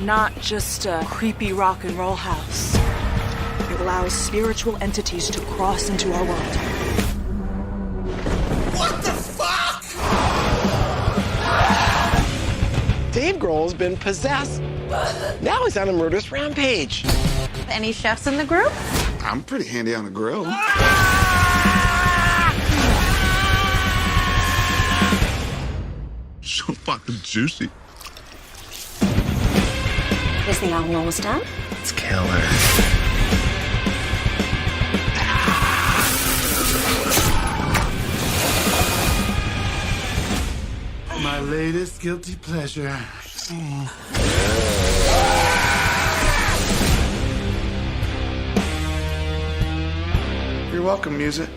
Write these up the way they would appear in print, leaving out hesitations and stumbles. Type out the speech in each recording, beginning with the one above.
not just a creepy rock and roll house. It allows spiritual entities to cross into our world. What the fuck? Dave Grohl's been possessed. Now he's on a murderous rampage. Any chefs in the group? I'm pretty handy on the grill. So fucking juicy. Is the album almost done? It's killer. My latest guilty pleasure. You're welcome, music.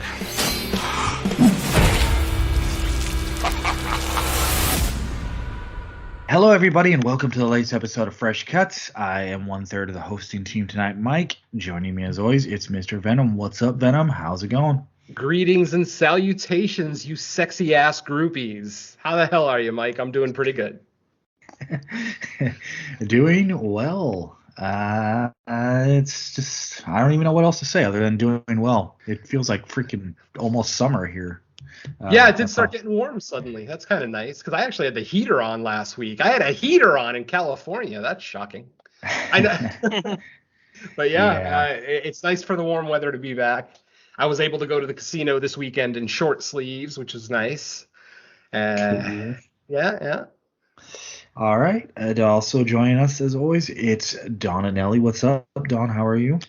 Hello, everybody, and welcome to the latest episode of Fresh Cuts. I am 1/3 of the hosting team tonight, Mike. Joining me, as always, it's Mr. Venom. What's up, Venom? How's it going? Greetings and salutations, you sexy-ass groupies. How the hell are you, Mike? I'm doing pretty good. Doing well. It's just, I don't even know what else to say other than doing well. It feels like freaking almost summer here. Yeah, it did start getting warm suddenly. That's kind of nice, because I actually had the heater on last week. I had a heater on in California. That's shocking. I know. But it's nice for the warm weather to be back. I was able to go to the casino this weekend in short sleeves, which is nice. Yeah. All right. And also joining us, as always, it's Don and Ellie. What's up, Don? How are you?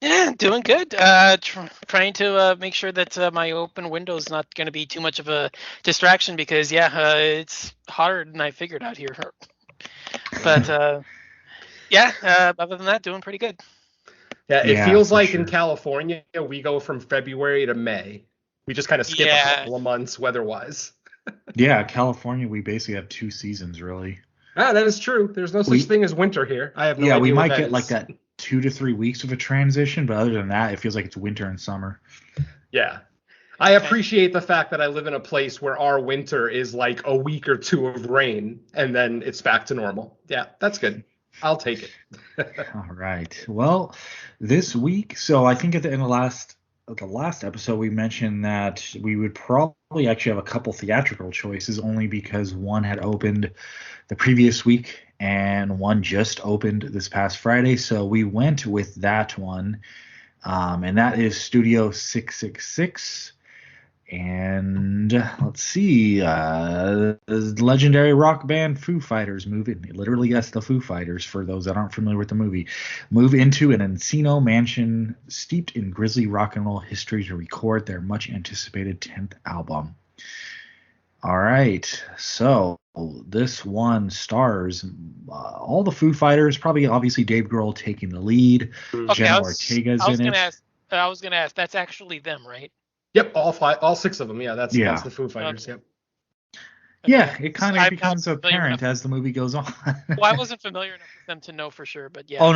Yeah, doing good. Trying to make sure that my open window is not going to be too much of a distraction because, it's hotter than I figured out here. But, other than that, doing pretty good. Yeah, it feels like in California, we go from February to May. We just kind of skip a couple of months weather-wise. Yeah, California, we basically have two seasons, really. Ah, that is true. There's no such thing as winter here. I have no idea. Yeah, we what might that get is. like that 2 to 3 weeks of a transition, but other than that, it feels like it's winter and summer. Yeah. I appreciate the fact that I live in a place where our winter is like a week or two of rain, and then it's back to normal. Yeah, that's good. I'll take it. All right. Well, this week, so I think at the end of the last episode, we mentioned that we would probably actually have a couple theatrical choices, only because one had opened the previous week and one just opened this past Friday. So we went with that one, and that is Studio 666. And let's see, the legendary rock band Foo Fighters literally yes, the Foo Fighters, for those that aren't familiar with the movie, move into an Encino mansion steeped in grisly rock and roll history to record their much anticipated 10th album. All right, so this one stars all the Foo Fighters, probably obviously Dave Grohl taking the lead. Okay, Jenna Ortega's in it. I was gonna ask, that's actually them, right? Yep, all six of them. Yeah, that's the Foo Fighters. Okay. Yep. Yeah, it kind of becomes apparent as the movie goes on. Well, I wasn't familiar enough with them to know for sure, but yeah. Oh,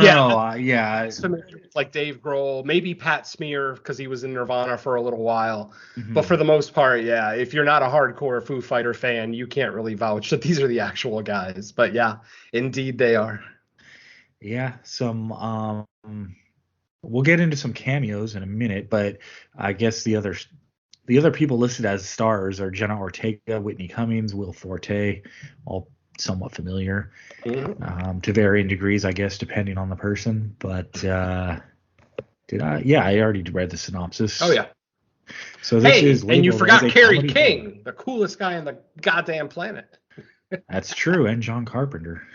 Yeah. It's familiar with, like Dave Grohl, maybe Pat Smear, because he was in Nirvana for a little while. Mm-hmm. But for the most part, yeah, if you're not a hardcore Foo Fighter fan, you can't really vouch that these are the actual guys. But yeah, indeed they are. Yeah, some we'll get into some cameos in a minute, but I guess the other people listed as stars are Jenna Ortega, Whitney Cummings, Will Forte, all somewhat familiar to varying degrees, I guess, depending on the person. But I already read the synopsis. Oh, yeah. So this is and you forgot Kerry King, film. the coolest guy on the goddamn planet. That's true, and John Carpenter.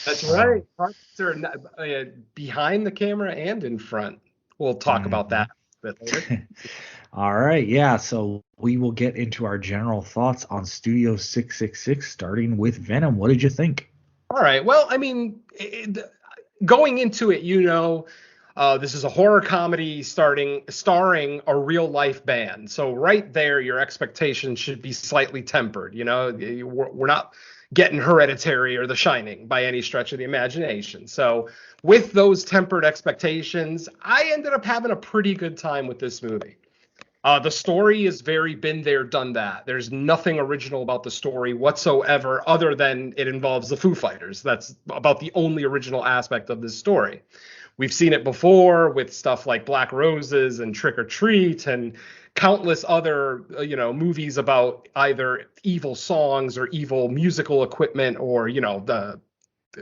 That's right. Carpenter behind the camera and in front. We'll talk about that a bit later. All right, yeah, so we will get into our general thoughts on Studio 666, starting with Venom. What did you think? All right, well, I mean, going into it, this is a horror comedy starring a real-life band. So right there, your expectations should be slightly tempered. We're not getting Hereditary or The Shining by any stretch of the imagination. So with those tempered expectations, I ended up having a pretty good time with this movie. The story is very been there, done that. There's nothing original about the story whatsoever other than it involves the Foo Fighters. That's about the only original aspect of this story. We've seen it before with stuff like Black Roses and Trick or Treat and countless other, movies about either evil songs or evil musical equipment or, the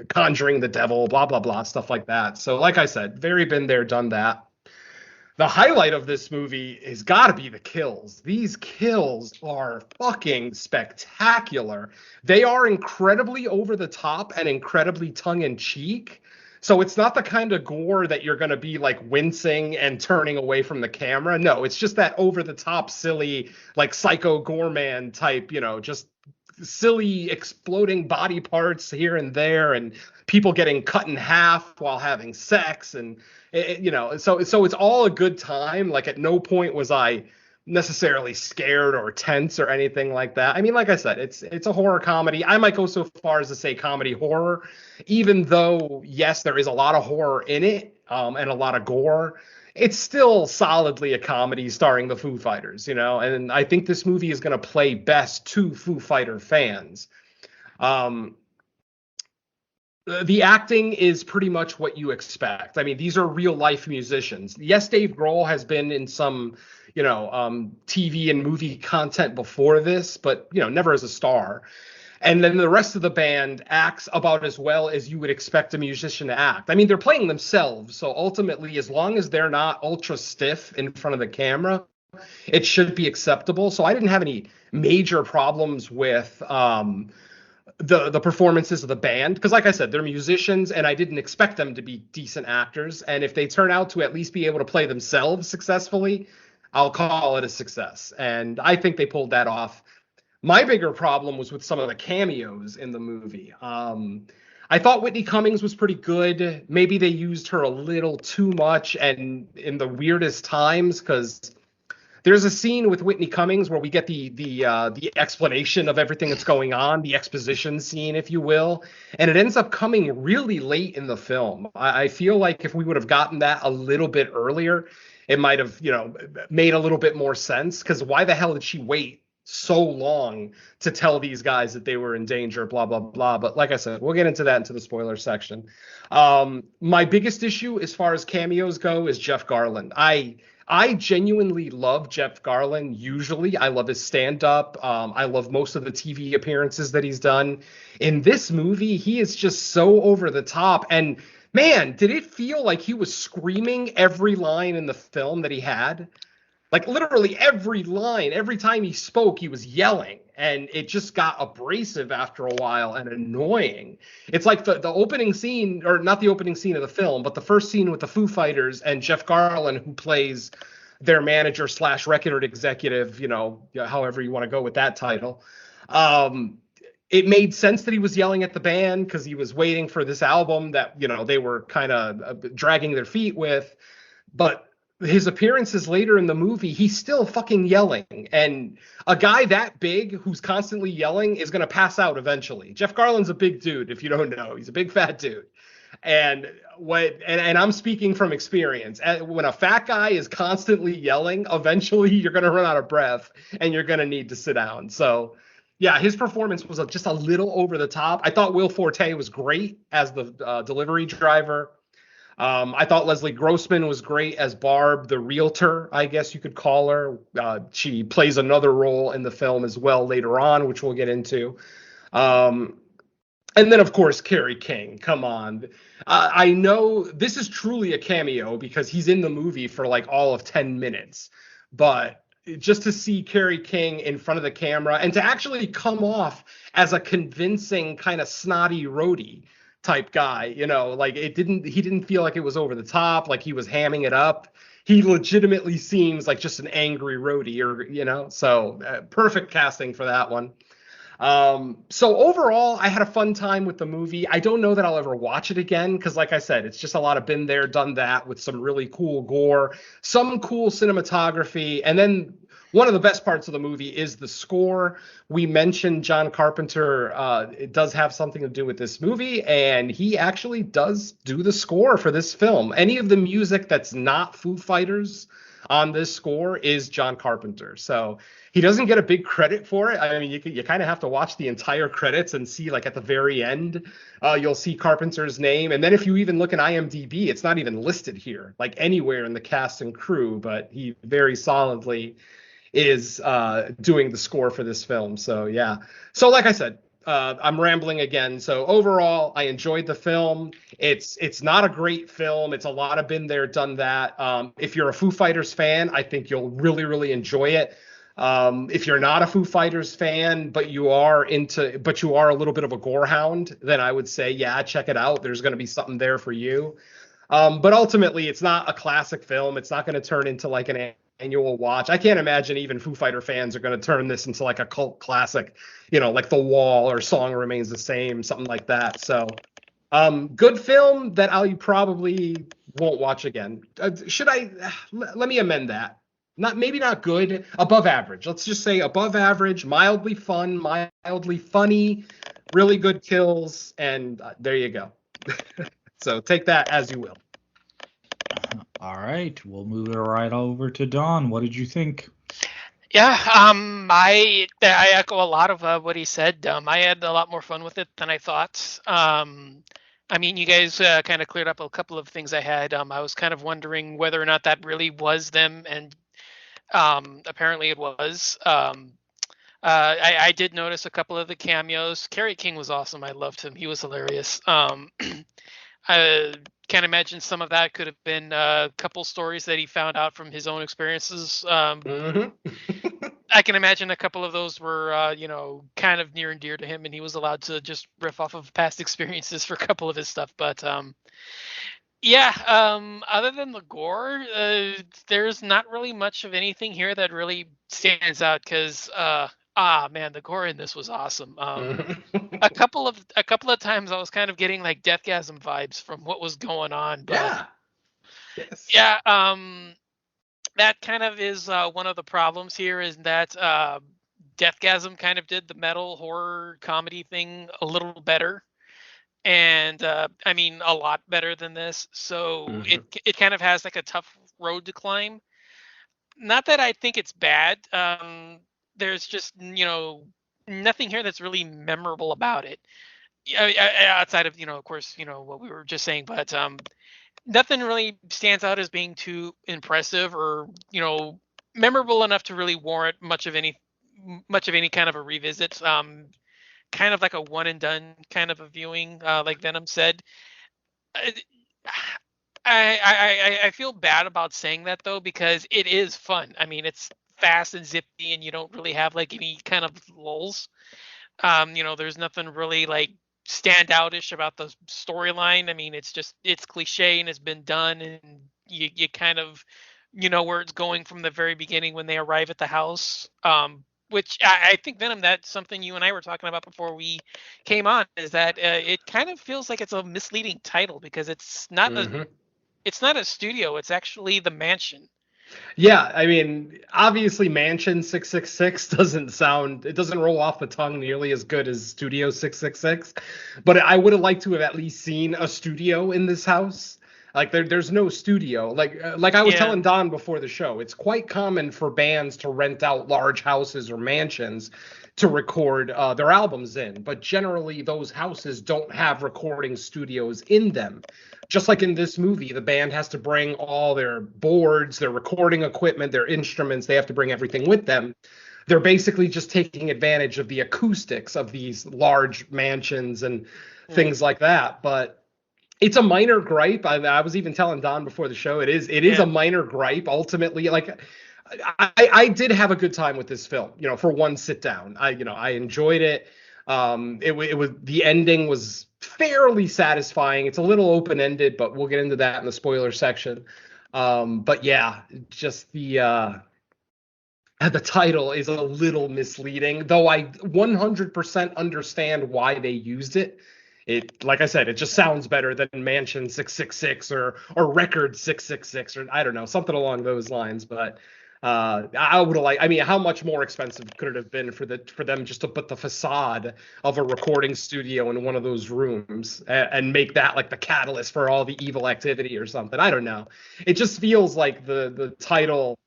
conjuring the devil, blah, blah, blah, stuff like that. So like I said, very been there, done that. The highlight of this movie has got to be the kills. These kills are fucking spectacular. They are incredibly over the top and incredibly tongue in cheek. So it's not the kind of gore that you're going to be like wincing and turning away from the camera. No, it's just that over the top, silly, like Psycho Goreman type, just silly exploding body parts here and there and people getting cut in half while having sex. And, so it's all a good time. Like at no point was I necessarily scared or tense or anything like that. I mean, like I said, it's a horror comedy. I might go so far as to say comedy horror, even though, yes, there is a lot of horror in it and a lot of gore. It's still solidly a comedy starring the Foo Fighters, and I think this movie is going to play best to Foo Fighter fans. The acting is pretty much what you expect. I mean, these are real life musicians. Yes, Dave Grohl has been in some, TV and movie content before this, but, never as a star. And then the rest of the band acts about as well as you would expect a musician to act. I mean, they're playing themselves. So ultimately, as long as they're not ultra stiff in front of the camera, it should be acceptable. So I didn't have any major problems with the performances of the band, because like I said, they're musicians and I didn't expect them to be decent actors. And if they turn out to at least be able to play themselves successfully, I'll call it a success. And I think they pulled that off. My bigger problem was with some of the cameos in the movie. I thought Whitney Cummings was pretty good. Maybe they used her a little too much and in the weirdest times, because there's a scene with Whitney Cummings where we get the explanation of everything that's going on, the exposition scene, if you will, and it ends up coming really late in the film. I feel like if we would have gotten that a little bit earlier, it might have, made a little bit more sense, because why the hell did she wait so long to tell these guys that they were in danger, blah, blah, blah. But like I said, we'll get into that into the spoiler section. My biggest issue as far as cameos go is Jeff Garlin. I genuinely love Jeff Garlin. Usually I love his stand-up. I love most of the TV appearances that he's done. In this movie, he is just so over the top. And man, did it feel like he was screaming every line in the film that he had? Like literally every line, every time he spoke, he was yelling, and it just got abrasive after a while and annoying. It's like the opening scene, or not the opening scene of the film, but the first scene with the Foo Fighters and Jeff Garlin, who plays their manager / record executive, however you want to go with that title. It made sense that he was yelling at the band because he was waiting for this album that, they were kind of dragging their feet with. But his appearances later in the movie, he's still fucking yelling. And a guy that big who's constantly yelling is going to pass out eventually. Jeff Garlin's a big dude, if you don't know. He's a big fat dude. And I'm speaking from experience. When a fat guy is constantly yelling, eventually you're going to run out of breath and you're going to need to sit down. So yeah, his performance was just a little over the top. I thought Will Forte was great as the delivery driver. I thought Leslie Grossman was great as Barb, the realtor, I guess you could call her. She plays another role in the film as well later on, which we'll get into. And then, of course, Kerry King. Come on. I know this is truly a cameo because he's in the movie for like all of 10 minutes. But just to see Kerry King in front of the camera and to actually come off as a convincing kind of snotty roadie type guy, like he didn't feel like it was over the top, like he was hamming it up. He legitimately seems like just an angry roadie, or so perfect casting for that one. So overall, I had a fun time with the movie. I don't know that I'll ever watch it again because, like I said, it's just a lot of been there, done that with some really cool gore, some cool cinematography, and then one of the best parts of the movie is the score. We mentioned John Carpenter. It does have something to do with this movie, and he actually does do the score for this film. Any of the music that's not Foo Fighters on this score is John Carpenter. So he doesn't get a big credit for it. I mean, you kind of have to watch the entire credits and see, like, at the very end, you'll see Carpenter's name. And then if you even look at IMDb, it's not even listed here, like, anywhere in the cast and crew, but he very solidly is doing the score for this film. So, yeah. So, like I said, I'm rambling again. So overall, I enjoyed the film. It's not a great film. It's a lot of been there, done that. If you're a Foo Fighters fan, I think you'll really, really enjoy it. If you're not a Foo Fighters fan, but you are a little bit of a gore hound, then I would say, yeah, check it out. There's going to be something there for you. But ultimately, it's not a classic film. It's not going to turn into like an annual watch. I can't imagine even Foo Fighter fans are going to turn this into like a cult classic, like The Wall or Song Remains the Same, something like that. So, good film that I probably won't watch again. Let me amend that. Maybe not good, above average. Let's just say above average, mildly fun, mildly funny, really good kills, and there you go. So take that as you will. All right, we'll move it right over to Don. What did you think? Yeah, I echo a lot of what he said. I had a lot more fun with it than I thought. I mean, you guys kind of cleared up a couple of things I had. I was kind of wondering whether or not that really was them, and apparently it was. I did notice a couple of the cameos. Kerry King was awesome. I loved him. He was hilarious. I can't imagine some of that could have been a couple stories that he found out from his own experiences. I can imagine a couple of those were, kind of near and dear to him, and he was allowed to just riff off of past experiences for a couple of his stuff. But other than the gore, there's not really much of anything here that really stands out because, man, the gore in this was awesome. A couple of times I was kind of getting like Deathgasm vibes from what was going on. But, yeah. That kind of is one of the problems here is that Deathgasm kind of did the metal horror comedy thing a little better. And I mean, a lot better than this. So it kind of has like a tough road to climb. Not that I think it's bad. There's just, nothing here that's really memorable about it. Outside of, of course, what we were just saying. But nothing really stands out as being too impressive or, memorable enough to really warrant much of any kind of a revisit. Kind of like a one and done kind of a viewing, like Venom said. I feel bad about saying that though, because it is fun. I mean, it's fast and zippy, and you don't really have like any kind of lulls. There's nothing really like standoutish about the storyline. I mean, it's cliche and it's been done, and you kind of where it's going from the very beginning when they arrive at the house. Which I think, Venom, that's something you and I were talking about before we came on, is that it kind of feels like it's a misleading title because it's not it's not a studio. It's actually the mansion. Yeah, I mean, obviously Mansion 666 doesn't roll off the tongue nearly as good as Studio 666, but I would have liked to have at least seen a studio in this house. Like there's no studio. Like I was telling Don before the show, it's quite common for bands to rent out large houses or mansions to record their albums in. But generally, those houses don't have recording studios in them. Just like in this movie, the band has to bring all their boards, their recording equipment, their instruments. They have to bring everything with them. They're basically just taking advantage of the acoustics of these large mansions and things like that. But it's a minor gripe. I was even telling Don before the show, it is a minor gripe. Ultimately, like I did have a good time with this film, for one sit down. I enjoyed it. It was, the ending was fairly satisfying. It's a little open-ended, but we'll get into that in the spoiler section. But yeah, just the title is a little misleading, though I 100% understand why they used it. It, like I said, it just sounds better than Mansion 666 or Record 666, or I don't know, something along those lines. But I would have I mean, how much more expensive could it have been for them just to put the facade of a recording studio in one of those rooms and make that like the catalyst for all the evil activity or something? I don't know. It just feels like the title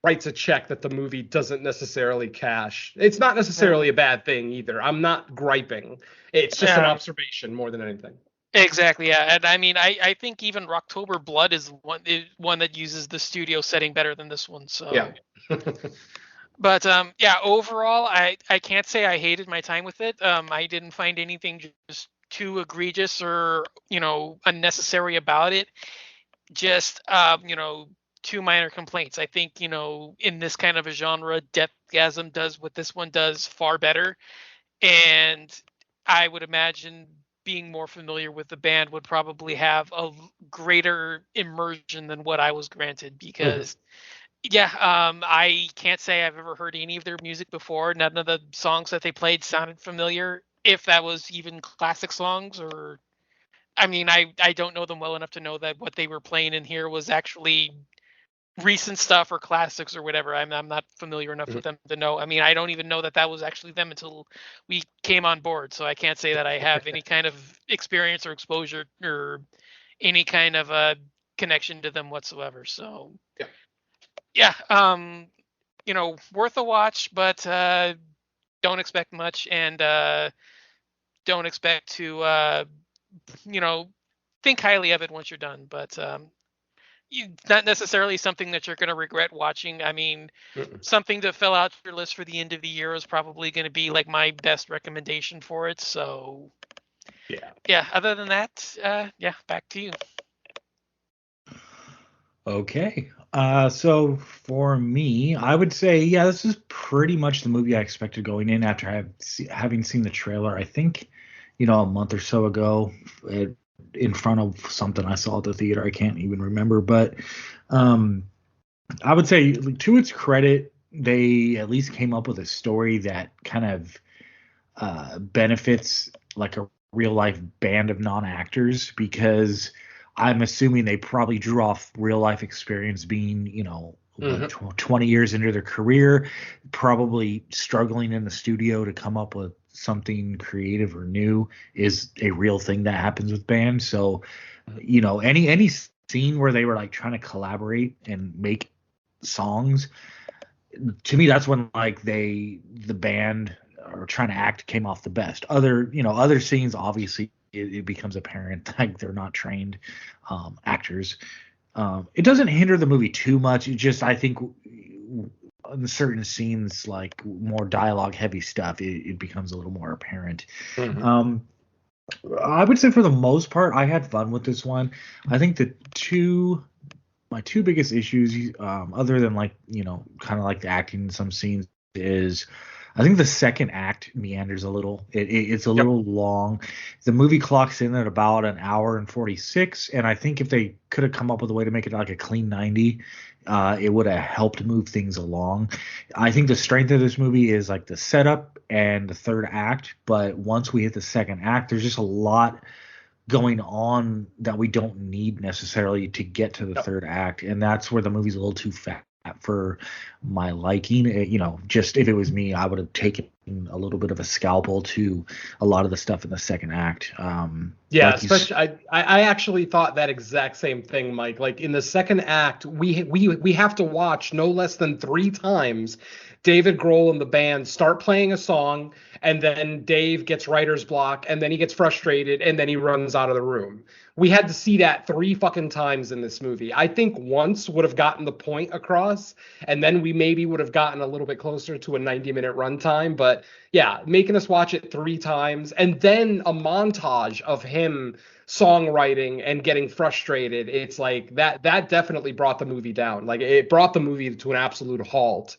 writes a check that the movie doesn't necessarily cash. It's not necessarily a bad thing either. I'm not griping. It's just an observation more than anything. Exactly, yeah. And I mean, I think even Rocktober Blood is one that uses the studio setting better than this one. So yeah. But yeah, overall, I can't say I hated my time with it. I didn't find anything just too egregious or unnecessary about it. Just two minor complaints. I think in this kind of a genre, Deathgasm does what this one does far better, and I would imagine being more familiar with the band would probably have a greater immersion than what I was granted because. Yeah, I can't say I've ever heard any of their music before. None of the songs that they played sounded familiar, if that was even classic songs or I mean, I don't know them well enough to know that what they were playing in here was actually recent stuff or classics or whatever. I'm not familiar enough with them to know. I mean, I don't even know that was actually them until we came on board. So I can't say that I have any kind of experience or exposure or any kind of connection to them whatsoever. So yeah, worth a watch, but don't expect much and don't expect to think highly of it once you're done. But not necessarily something that you're going to regret watching. I mean, something to fill out your list for the end of the year is probably going to be like my best recommendation for it. So yeah. Other than that, back to you. Okay. So for me, I would say, this is pretty much the movie I expected going in after having seen the trailer. I think, a month or so ago, in front of something I saw at the theater. I can't even remember, but I would say to its credit, they at least came up with a story that kind of benefits like a real life band of non-actors, because I'm assuming they probably drew off real life experience being, 20 years into their career, probably struggling in the studio to come up with something creative or new is a real thing that happens with bands. So, any scene where they were like trying to collaborate and make songs, to me, that's when like the band or trying to act came off the best. Other scenes, obviously, it becomes apparent like they're not trained actors. It doesn't hinder the movie too much. It just, I think, in certain scenes, like more dialogue heavy stuff, it becomes a little more apparent. I would say for the most part, I had fun with this one. I think my two biggest issues, other than like, kind of like the acting in some scenes, is I think the second act meanders a little. It's a little long. The movie clocks in at about an hour and 46, and I think if they could have come up with a way to make it like a clean 90, it would have helped move things along. I think the strength of this movie is like the setup and the third act, but once we hit the second act, there's just a lot going on that we don't need necessarily to get to the third act, and that's where the movie's a little too fat for my liking. Just if it was me, I would have taken a little bit of a scalpel to a lot of the stuff in the second act. Especially I actually thought that exact same thing, Mike. Like in the second act, we have to watch no less than 3 times David Grohl and the band start playing a song, and then Dave gets writer's block, and then he gets frustrated, and then he runs out of the room. We had to see that 3 fucking times in this movie. I think once would have gotten the point across, and then we maybe would have gotten a little bit closer to a 90-minute runtime. But yeah, making us watch it 3 times, and then a montage of him songwriting and getting frustrated. It's like that definitely brought the movie down. Like it brought the movie to an absolute halt.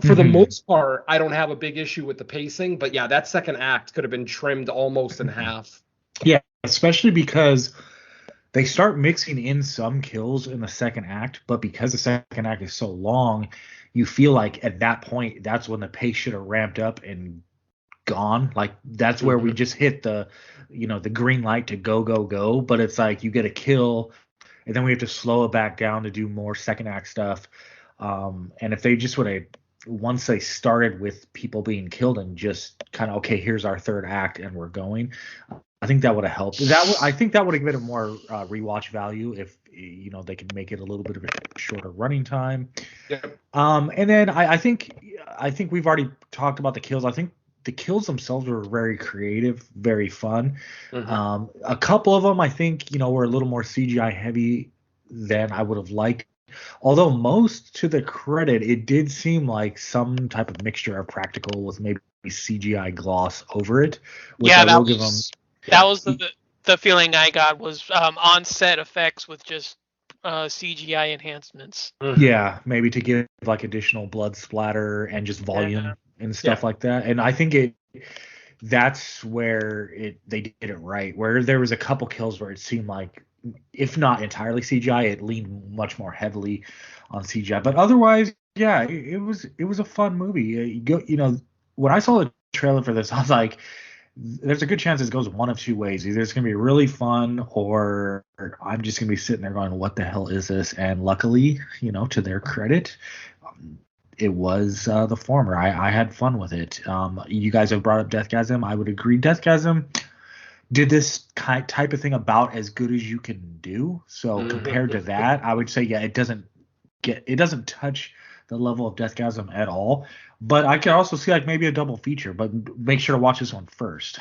For the most part, I don't have a big issue with the pacing, but yeah, that second act could have been trimmed almost in half. Yeah, especially because they start mixing in some kills in the second act, but because the second act is so long, you feel like at that point, that's when the pace should have ramped up and gone. Like that's where we just hit the green light to go. But it's like you get a kill, and then we have to slow it back down to do more second act stuff. And if they just would have, once they started with people being killed and just kind of, okay, here's our third act and we're going, I think that would have helped. I think that would have given it more rewatch value if they could make it a little bit of a shorter running time. Yep. And then I think we've already talked about the kills. I think the kills themselves were very creative, very fun. Mm-hmm. A couple of them I think were a little more CGI heavy than I would have liked. Although most, to the credit, it did seem like some type of mixture of practical with maybe CGI gloss over it. Yeah, that was the feeling I got was on set effects with just CGI enhancements. Yeah, maybe to give like additional blood splatter and just volume and stuff like that. And I think that's where they did it right. Where there was a couple kills where it seemed like, if not entirely CGI, it leaned much more heavily on CGI. But otherwise, yeah, it was a fun movie. When I saw the trailer for this, I was like, there's a good chance this goes one of two ways. Either it's going to be really fun, or I'm just going to be sitting there going, what the hell is this? And luckily, to their credit, it was the former. I had fun with it. You guys have brought up Deathgasm. I would agree. Deathgasm did this type of thing about as good as you can do. So compared to that, I would say, yeah, it doesn't touch the level of Deathgasm at all. But I can also see like maybe a double feature, but make sure to watch this one first.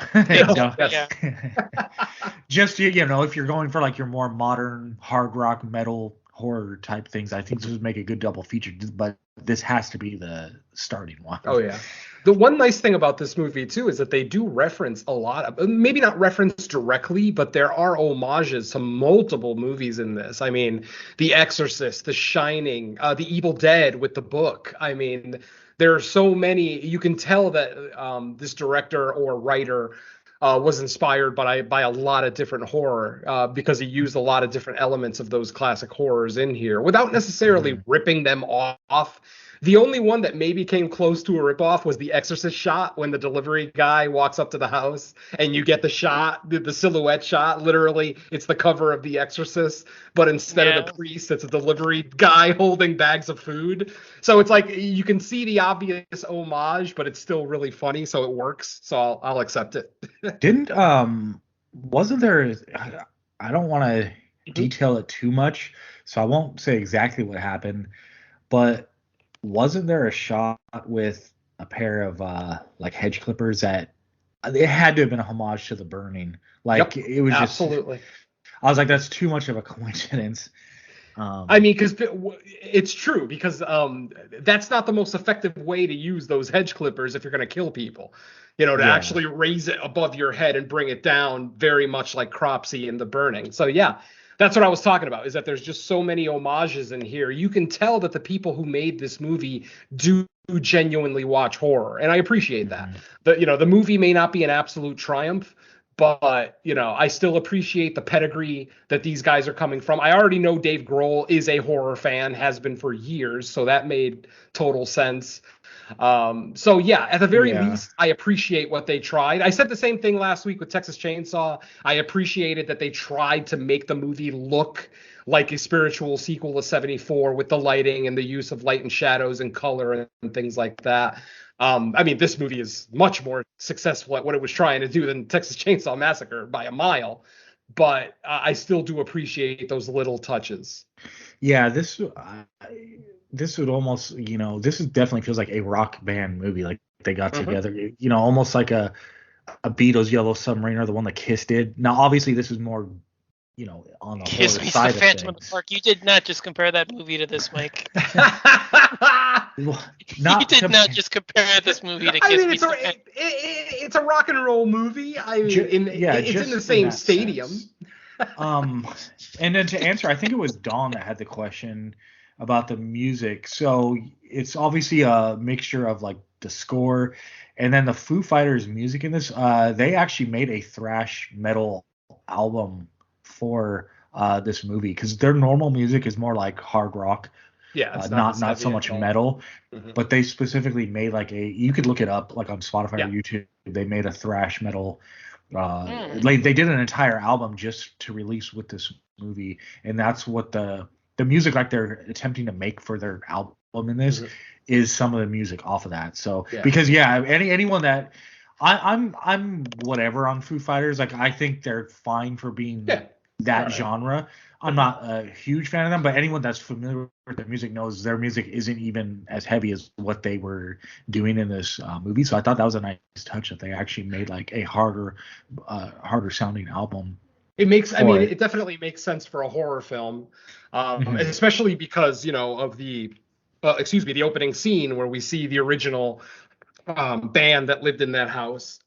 Just if you're going for like your more modern hard rock metal horror type things, I think this would make a good double feature. But this has to be the starting one. Oh yeah. The one nice thing about this movie too is that they do reference a lot of, maybe not reference directly, but there are homages to multiple movies in this. I mean, The Exorcist, The Shining, The Evil Dead with the book. I mean, there are so many. You can tell that this director or writer was inspired by a lot of different horror because he used a lot of different elements of those classic horrors in here without necessarily ripping them off. The only one that maybe came close to a ripoff was the Exorcist shot when the delivery guy walks up to the house and you get the shot, the silhouette shot. Literally, it's the cover of The Exorcist, but instead of the priest, it's a delivery guy holding bags of food. So it's like you can see the obvious homage, but it's still really funny, so it works. So I'll accept it. Wasn't there? I don't want to detail it too much, so I won't say exactly what happened, but wasn't there a shot with a pair of like hedge clippers that it had to have been a homage to The Burning? Like it was absolutely. I was like, that's too much of a coincidence. I mean, because it's true, because that's not the most effective way to use those hedge clippers if you're going to kill people. To actually raise it above your head and bring it down, very much like Cropsey in The Burning. So yeah. That's what I was talking about, is that there's just so many homages in here. You can tell that the people who made this movie do genuinely watch horror, and I appreciate that. The movie may not be an absolute triumph, but I still appreciate the pedigree that these guys are coming from. I already know Dave Grohl is a horror fan, has been for years, so that made total sense. So yeah, at the very least, I appreciate what they tried. I said the same thing last week with Texas Chainsaw. I appreciated that they tried to make the movie look like a spiritual sequel to 74 with the lighting and the use of light and shadows and color and things like that. I mean, this movie is much more successful at what it was trying to do than Texas Chainsaw Massacre by a mile. But I still do appreciate those little touches. Yeah, this would almost, this definitely feels like a rock band movie. Like they got together, almost like a Beatles Yellow Submarine or the one that Kiss did. Now, obviously, this is more, on the Kiss horror Me side the of Phantom of things. the Park. You did not just compare that movie to this, Mike. Well, You did not just compare this movie to Kiss Me. It's a rock and roll movie. I mean, it's in the same stadium. And then to answer, I think it was Dawn that had the question about the music. So it's obviously a mixture of like the score and then the Foo Fighters music in this. They actually made a thrash metal album for this movie because their normal music is more like hard rock. Yeah, it's not so much metal, but they specifically made like you could look it up like on Spotify or YouTube. They made a thrash metal. They did an entire album just to release with this movie, and that's what the music like they're attempting to make for their album in this is some of the music off of that. So Yeah. because anyone that I'm whatever on Foo Fighters, like I think they're fine for being that genre. I'm not a huge fan of them, but anyone that's familiar with their music knows their music isn't even as heavy as what they were doing in this movie. So I thought that was a nice touch that they actually made like a harder sounding album. It makes, I mean, it definitely makes sense for a horror film, especially because, of the opening scene where we see the original band that lived in that house.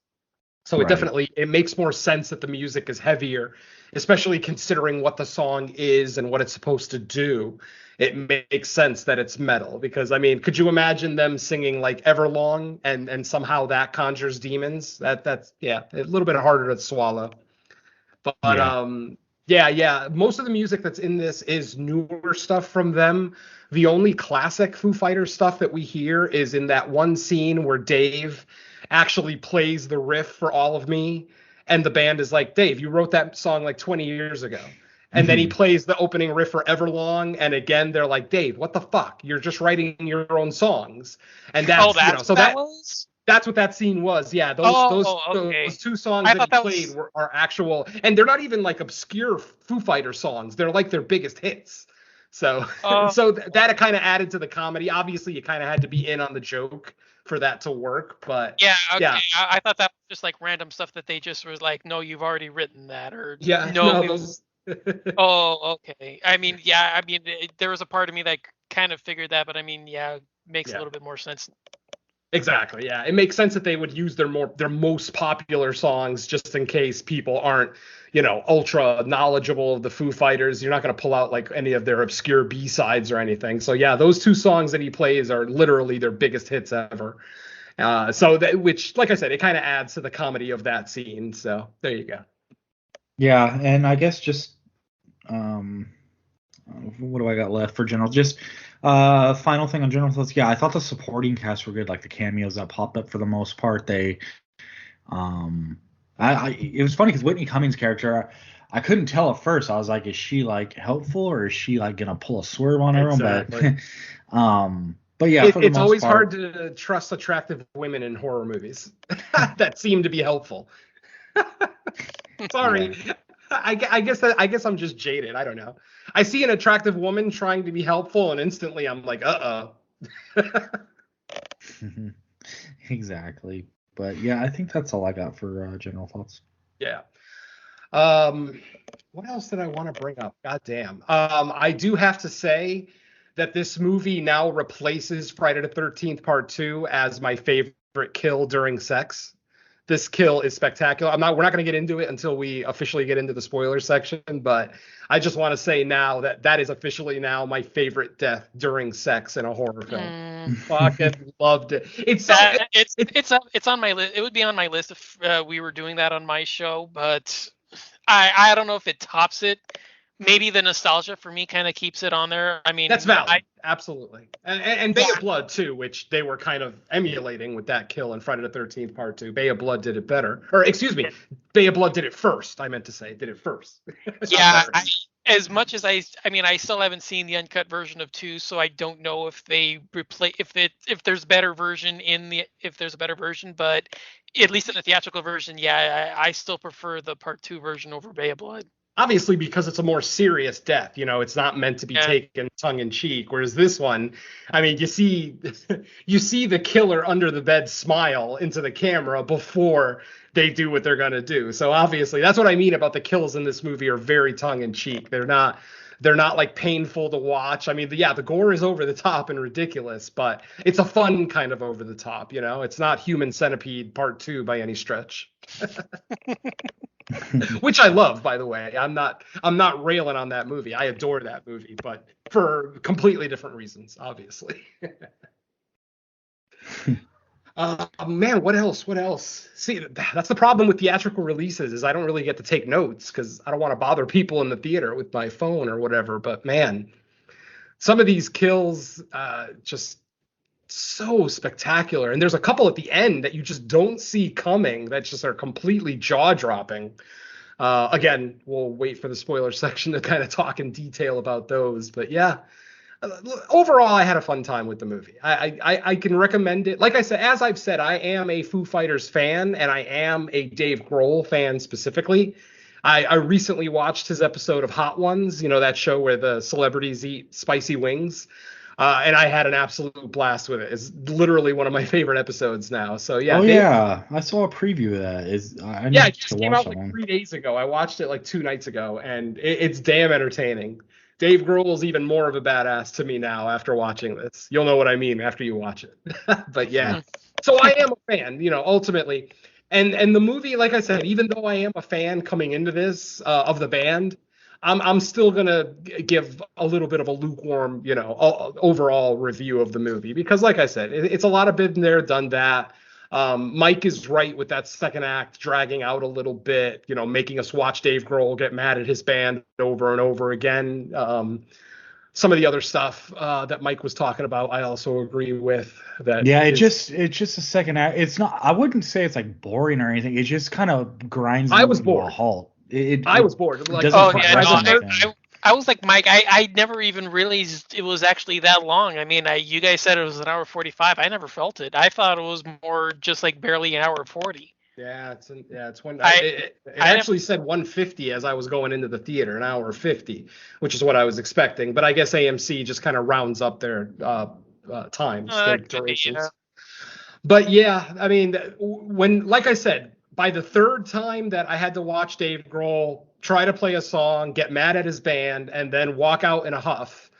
So it makes more sense that the music is heavier, especially considering what the song is and what it's supposed to do. It makes sense that it's metal because, I mean, could you imagine them singing like Everlong and somehow that conjures demons? That's a little bit harder to swallow. But most of the music that's in this is newer stuff from them. The only classic Foo Fighters stuff that we hear is in that one scene where Dave actually plays the riff for All of Me, and the band is like, Dave, you wrote that song like 20 years ago. And then he plays the opening riff for Everlong, and again they're like, Dave, what the fuck? You're just writing your own songs. And that's that's what that scene was. Yeah, those two songs that he played are actual, and they're not even like obscure Foo Fighter songs. They're like their biggest hits. So that kind of added to the comedy. Obviously, you kind of had to be in on the joke for that to work. But I thought that was just like random stuff that they just was like, no, you've already written that, or oh, okay. I mean, there was a part of me that kind of figured that, but I mean, makes a little bit more sense. Exactly. Yeah, it makes sense that they would use their most popular songs just in case people aren't, ultra knowledgeable of the Foo Fighters. You're not going to pull out like any of their obscure B-sides or anything. So yeah, those two songs that he plays are literally their biggest hits ever. Which, like I said, it kind of adds to the comedy of that scene. So there you go. Yeah, and I guess just what do I got left for general? Just final thing on general thoughts. Yeah, I thought the supporting cast were good, like the cameos that popped up for the most part. They it was funny because Whitney Cummings' character, I couldn't tell at first. I was like, is she like helpful or is she like gonna pull a swerve on everyone? Exactly. But yeah, it's always hard to trust attractive women in horror movies that seem to be helpful. Sorry. Yeah. I guess I'm just jaded. I don't know. I see an attractive woman trying to be helpful, and instantly I'm like, Exactly. But yeah, I think that's all I got for general thoughts. Yeah. What else did I want to bring up? God damn. I do have to say that this movie now replaces Friday the 13th Part 2 as my favorite kill during sex. This kill is spectacular. We're not going to get into it until we officially get into the spoiler section, but I just want to say now that is officially now my favorite death during sex in a horror film. Fucking loved it. It's on my list. It would be on my list if we were doing that on my show, but I don't know if it tops it. Maybe the nostalgia for me kind of keeps it on there. I mean, that's valid. Absolutely. And Bay of Blood too, which they were kind of emulating with that kill in Friday the 13th Part 2. Bay of Blood did it better. Or excuse me, Bay of Blood did it first. I meant to say did it first. Yeah. As much as I still haven't seen the uncut version of 2, so I don't know if they replace if there's a better version but at least in the theatrical version, I still prefer the Part 2 version over Bay of Blood. Obviously, because it's a more serious death, it's not meant to be taken tongue in cheek. Whereas this one, I mean, you see the killer under the bed smile into the camera before they do what they're gonna do. So obviously, that's what I mean about the kills in this movie are very tongue in cheek. They're not like painful to watch. I mean, the gore is over the top and ridiculous, but it's a fun kind of over the top. It's not Human Centipede Part 2 by any stretch. Which I love, by the way. I'm not railing on that movie. I adore that movie, but for completely different reasons, obviously. Man, what else? See, that's the problem with theatrical releases is I don't really get to take notes because I don't want to bother people in the theater with my phone or whatever. But man, some of these kills just so spectacular, and there's a couple at the end that you just don't see coming that just are completely jaw-dropping. Again, we'll wait for the spoiler section to kind of talk in detail about those, but yeah, overall, I had a fun time with the movie. I can recommend it. Like I said, as I've said, I am a Foo Fighters fan, and I am a Dave Grohl fan specifically. I recently watched his episode of Hot Ones, that show where the celebrities eat spicy wings. And I had an absolute blast with it. It's literally one of my favorite episodes now. So yeah. Oh yeah, I saw a preview of that. I yeah, need it just to came watch out that like one. 3 days ago. I watched it like 2 nights ago, and it's damn entertaining. Dave Grohl's even more of a badass to me now after watching this. You'll know what I mean after you watch it. But yeah, so I am a fan, ultimately. And the movie, like I said, even though I am a fan coming into this of the band, I'm still gonna give a little bit of a lukewarm, overall review of the movie because, like I said, it's a lot of been there, done that. Mike is right with that second act dragging out a little bit, making us watch Dave Grohl get mad at his band over and over again. Some of the other stuff that Mike was talking about, I also agree with. That Yeah, it's just a second act. It's not. I wouldn't say it's like boring or anything. It just kind of grinds I the was movie to a bored. halt. I was bored. Like, doesn't Oh quite yeah, no, resonate then. I was like Mike. I never even realized it was actually that long. I mean, you guys said it was an hour 45. I never felt it. I thought it was more just like barely an hour 40. Yeah, it's one. I- It actually said 150 as I was going into the theater, an hour 50, which is what I was expecting. But I guess AMC just kind of rounds up their times, their Could be, durations. yeah. But yeah, I mean, like I said, by the third time that I had to watch Dave Grohl try to play a song, get mad at his band, and then walk out in a huff,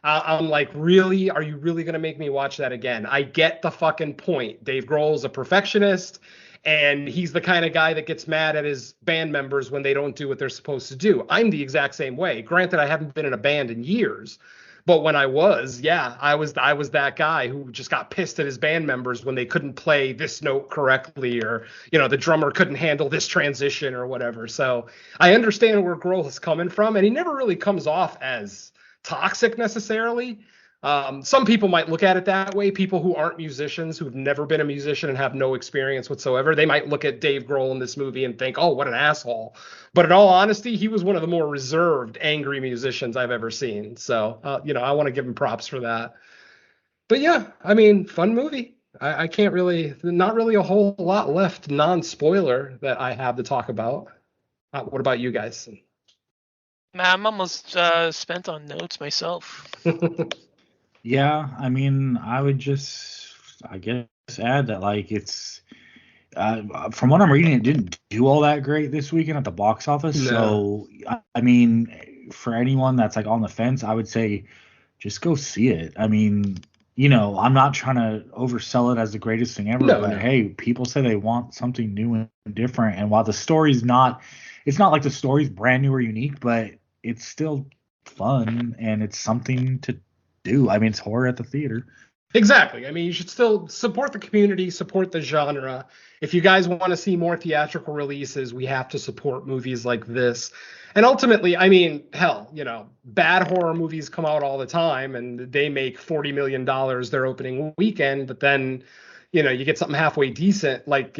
I'm like, really? Are you really going to make me watch that again? I get the fucking point. Dave Grohl's a perfectionist, and he's the kind of guy that gets mad at his band members when they don't do what they're supposed to do. I'm the exact same way. Granted, I haven't been in a band in years, but when I was, yeah, I was that guy who just got pissed at his band members when they couldn't play this note correctly, or the drummer couldn't handle this transition or whatever. So I understand where Grohl is coming from, and he never really comes off as toxic necessarily. Some people might look at it that way. People who aren't musicians, who've never been a musician and have no experience whatsoever, they might look at Dave Grohl in this movie and think, oh, what an asshole. But in all honesty, he was one of the more reserved, angry musicians I've ever seen. So, I want to give him props for that. But yeah, I mean, fun movie. I can't really, not really a whole lot left non-spoiler that I have to talk about. What about you guys? I'm almost spent on notes myself. Yeah, I mean, I would just, I guess, add that like it's from what I'm reading, it didn't do all that great this weekend at the box office. No. So, I mean, for anyone that's like on the fence, I would say just go see it. I mean, I'm not trying to oversell it as the greatest thing ever, No, but no. hey, people say they want something new and different. And while the story's not, it's not like the story's brand new or unique, but it's still fun and it's something to do. I mean, it's horror at the theater. Exactly. I mean, you should still support the community, support the genre. If you guys want to see more theatrical releases, we have to support movies like this. And ultimately, I mean, hell, bad horror movies come out all the time and they make $40 million their opening weekend, but then, you get something halfway decent, like,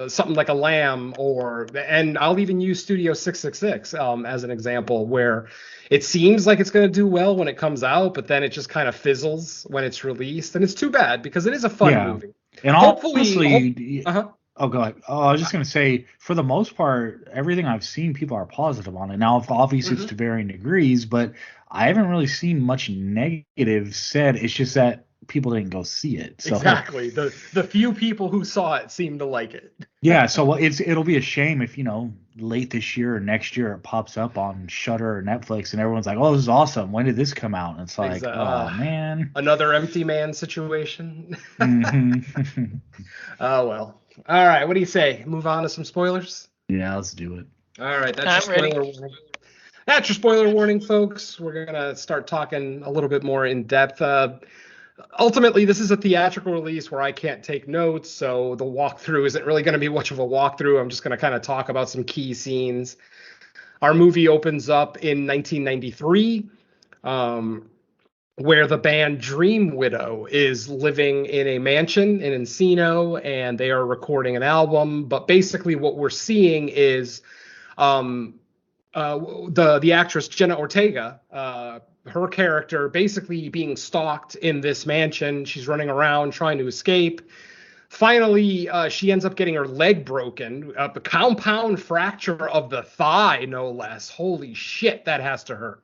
something like a Lamb, and I'll even use Studio 666 as an example, where it seems like it's going to do well when it comes out, but then it just kind of fizzles when it's released. And it's too bad because it is a fun movie. And honestly, Uh-huh. oh, go ahead. Oh, I was just going to say, for the most part, everything I've seen, people are positive on it. Now, obviously, it's to varying degrees, but I haven't really seen much negative said. It's just that people didn't go see it. So, Exactly. The few people who saw it seemed to like it. yeah, so it'll be a shame if, late this year or next year it pops up on Shudder or Netflix and everyone's like, oh, this is awesome. When did this come out? And it's like, oh, man. Another empty man situation. Mhm. Oh, well. All right. What do you say? Move on to some spoilers? Yeah, let's do it. All right. I'm That's your ready. spoiler warning. That's your spoiler warning, folks. We're going to start talking a little bit more in depth. Ultimately, this is a theatrical release where I can't take notes, so the walkthrough isn't really going to be much of a walkthrough. I'm just going to kind of talk about some key scenes. Our movie opens up in 1993, where the band Dream Widow is living in a mansion in Encino, and they are recording an album. But basically, what we're seeing is the actress Jenna Ortega her character basically being stalked in this mansion. She's running around trying to escape. Finally, she ends up getting her leg broken, a compound fracture of the thigh, no less. Holy shit, that has to hurt.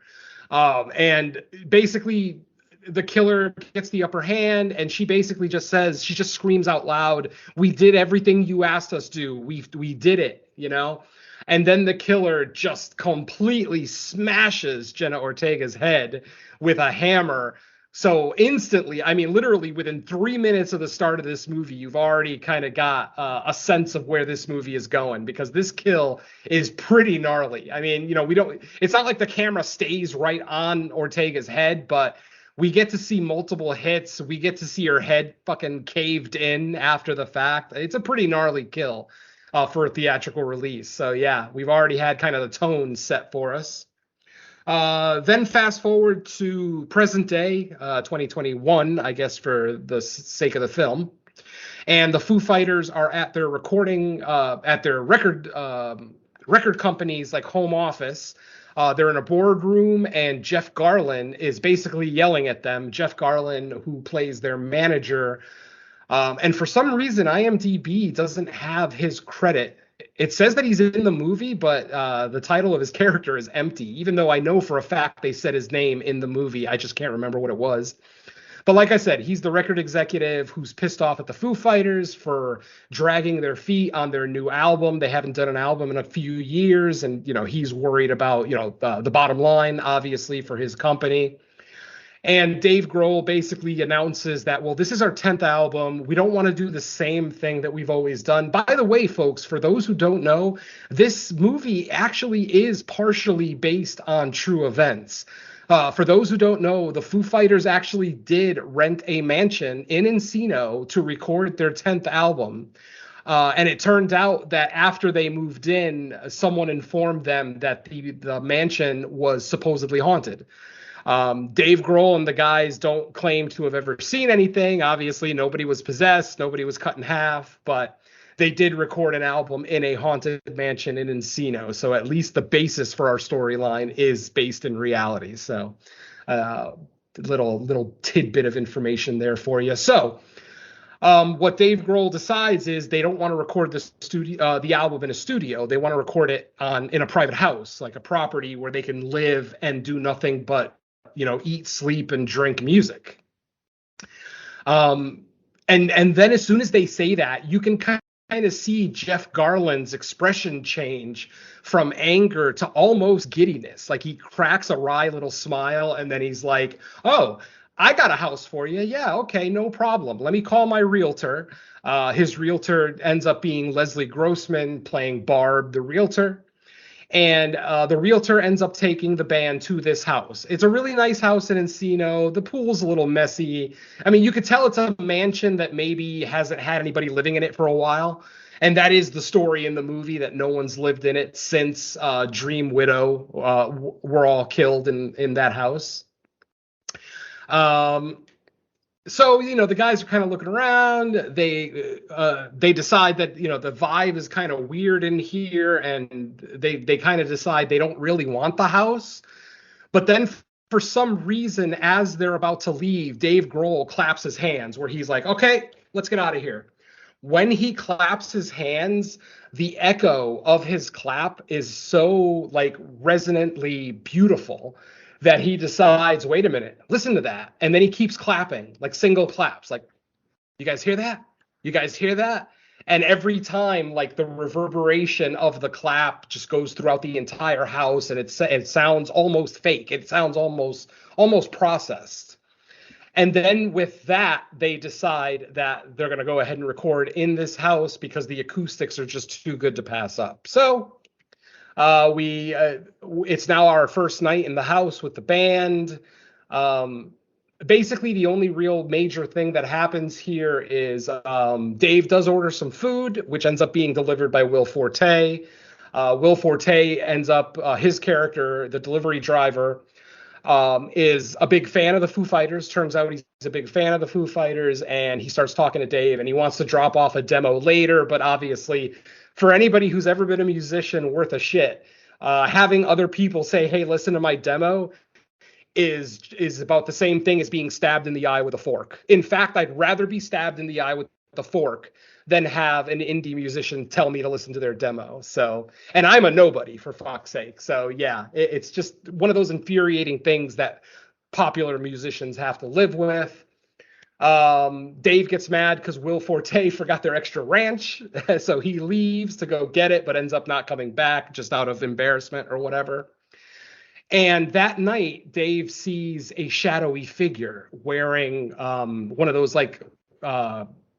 And basically, the killer gets the upper hand, and she basically just says, she just screams out loud, "We did everything you asked us to. We did it," you know? And then the killer just completely smashes Jenna Ortega's head with a hammer. So instantly, I mean, literally within 3 minutes of the start of this movie, you've already kind of got a sense of where this movie is going, because this kill is pretty gnarly. I mean, you know, it's not like the camera stays right on Ortega's head, but we get to see multiple hits. We get to see her head fucking caved in after the fact. It's a pretty gnarly kill for a theatrical release. So yeah, we've already had kind of the tone set for us. Then fast forward to present day, 2021, I guess, for the sake of the film. And the Foo Fighters are at their recording, at their record company's like home office. They're in a boardroom, and Jeff Garlin is basically yelling at them. Jeff Garlin, who plays their manager. And for some reason, IMDb doesn't have his credit. It says that he's in the movie, but the title of his character is empty, even though I know for a fact they said his name in the movie. I just can't remember what it was. But like I said, he's the record executive who's pissed off at the Foo Fighters for dragging their feet on their new album. They haven't done an album in a few years, and, you know, he's worried about, you know, the bottom line, obviously, for his company. And Dave Grohl basically announces that, well, this is our 10th album. We don't want to do the same thing that we've always done. By the way, folks, for those who don't know, this movie actually is partially based on true events. For those who don't know, the Foo Fighters actually did rent a mansion in Encino to record their 10th album. And it turned out that after they moved in, someone informed them that the mansion was supposedly haunted. Dave Grohl and the guys don't claim to have ever seen anything. Obviously, nobody was possessed, nobody was cut in half, but they did record an album in a haunted mansion in Encino. So at least the basis for our storyline is based in reality. So little tidbit of information there for you. So what Dave Grohl decides is they don't want to record the album in a studio. They want to record it in a private house, like a property where they can live and do nothing but, you know, eat, sleep, and drink music. And then as soon as they say that, you can kind of see Jeff Garland's expression change from anger to almost giddiness. Like he cracks a wry little smile, and then he's like, "Oh, I got a house for you. Yeah, okay, no problem. Let me call my realtor." His realtor ends up being Leslie Grossman, playing Barb, the realtor. And the realtor ends up taking the band to this house. It's a really nice house in Encino. The pool's a little messy. I mean, you could tell it's a mansion that maybe hasn't had anybody living in it for a while. And that is the story in the movie, that no one's lived in it since Dream Widow were all killed in that house. So, you know, the guys are kind of looking around. They decide that, you know, the vibe is kind of weird in here, and they kind of decide they don't really want the house. But then for some reason, as they're about to leave, Dave Grohl claps his hands, where he's like, "Okay, let's get out of here." When he claps his hands, the echo of his clap is so like resonantly beautiful that he decides, wait a minute, listen to that. And then he keeps clapping, like single claps, like, "You guys hear that? You guys hear that?" And every time, like, the reverberation of the clap just goes throughout the entire house, and it sounds almost fake. It sounds almost processed. And then with that, they decide that they're going to go ahead and record in this house because the acoustics are just too good to pass up. So it's now our first night in the house with the band. Basically, the only real major thing that happens here is Dave does order some food, which ends up being delivered by Will Forte. Will Forte ends up, his character, the delivery driver, is a big fan of the Foo Fighters. Turns out he's a big fan of the Foo Fighters, and he starts talking to Dave, and he wants to drop off a demo later, but obviously, for anybody who's ever been a musician worth a shit, having other people say, "Hey, listen to my demo," is about the same thing as being stabbed in the eye with a fork. In fact, I'd rather be stabbed in the eye with the fork than have an indie musician tell me to listen to their demo. So, and I'm a nobody, for fuck's sake. So yeah, it's just one of those infuriating things that popular musicians have to live with. Dave gets mad because Will Forte forgot their extra ranch. So he leaves to go get it, but ends up not coming back just out of embarrassment or whatever. And that night, Dave sees a shadowy figure wearing one of those like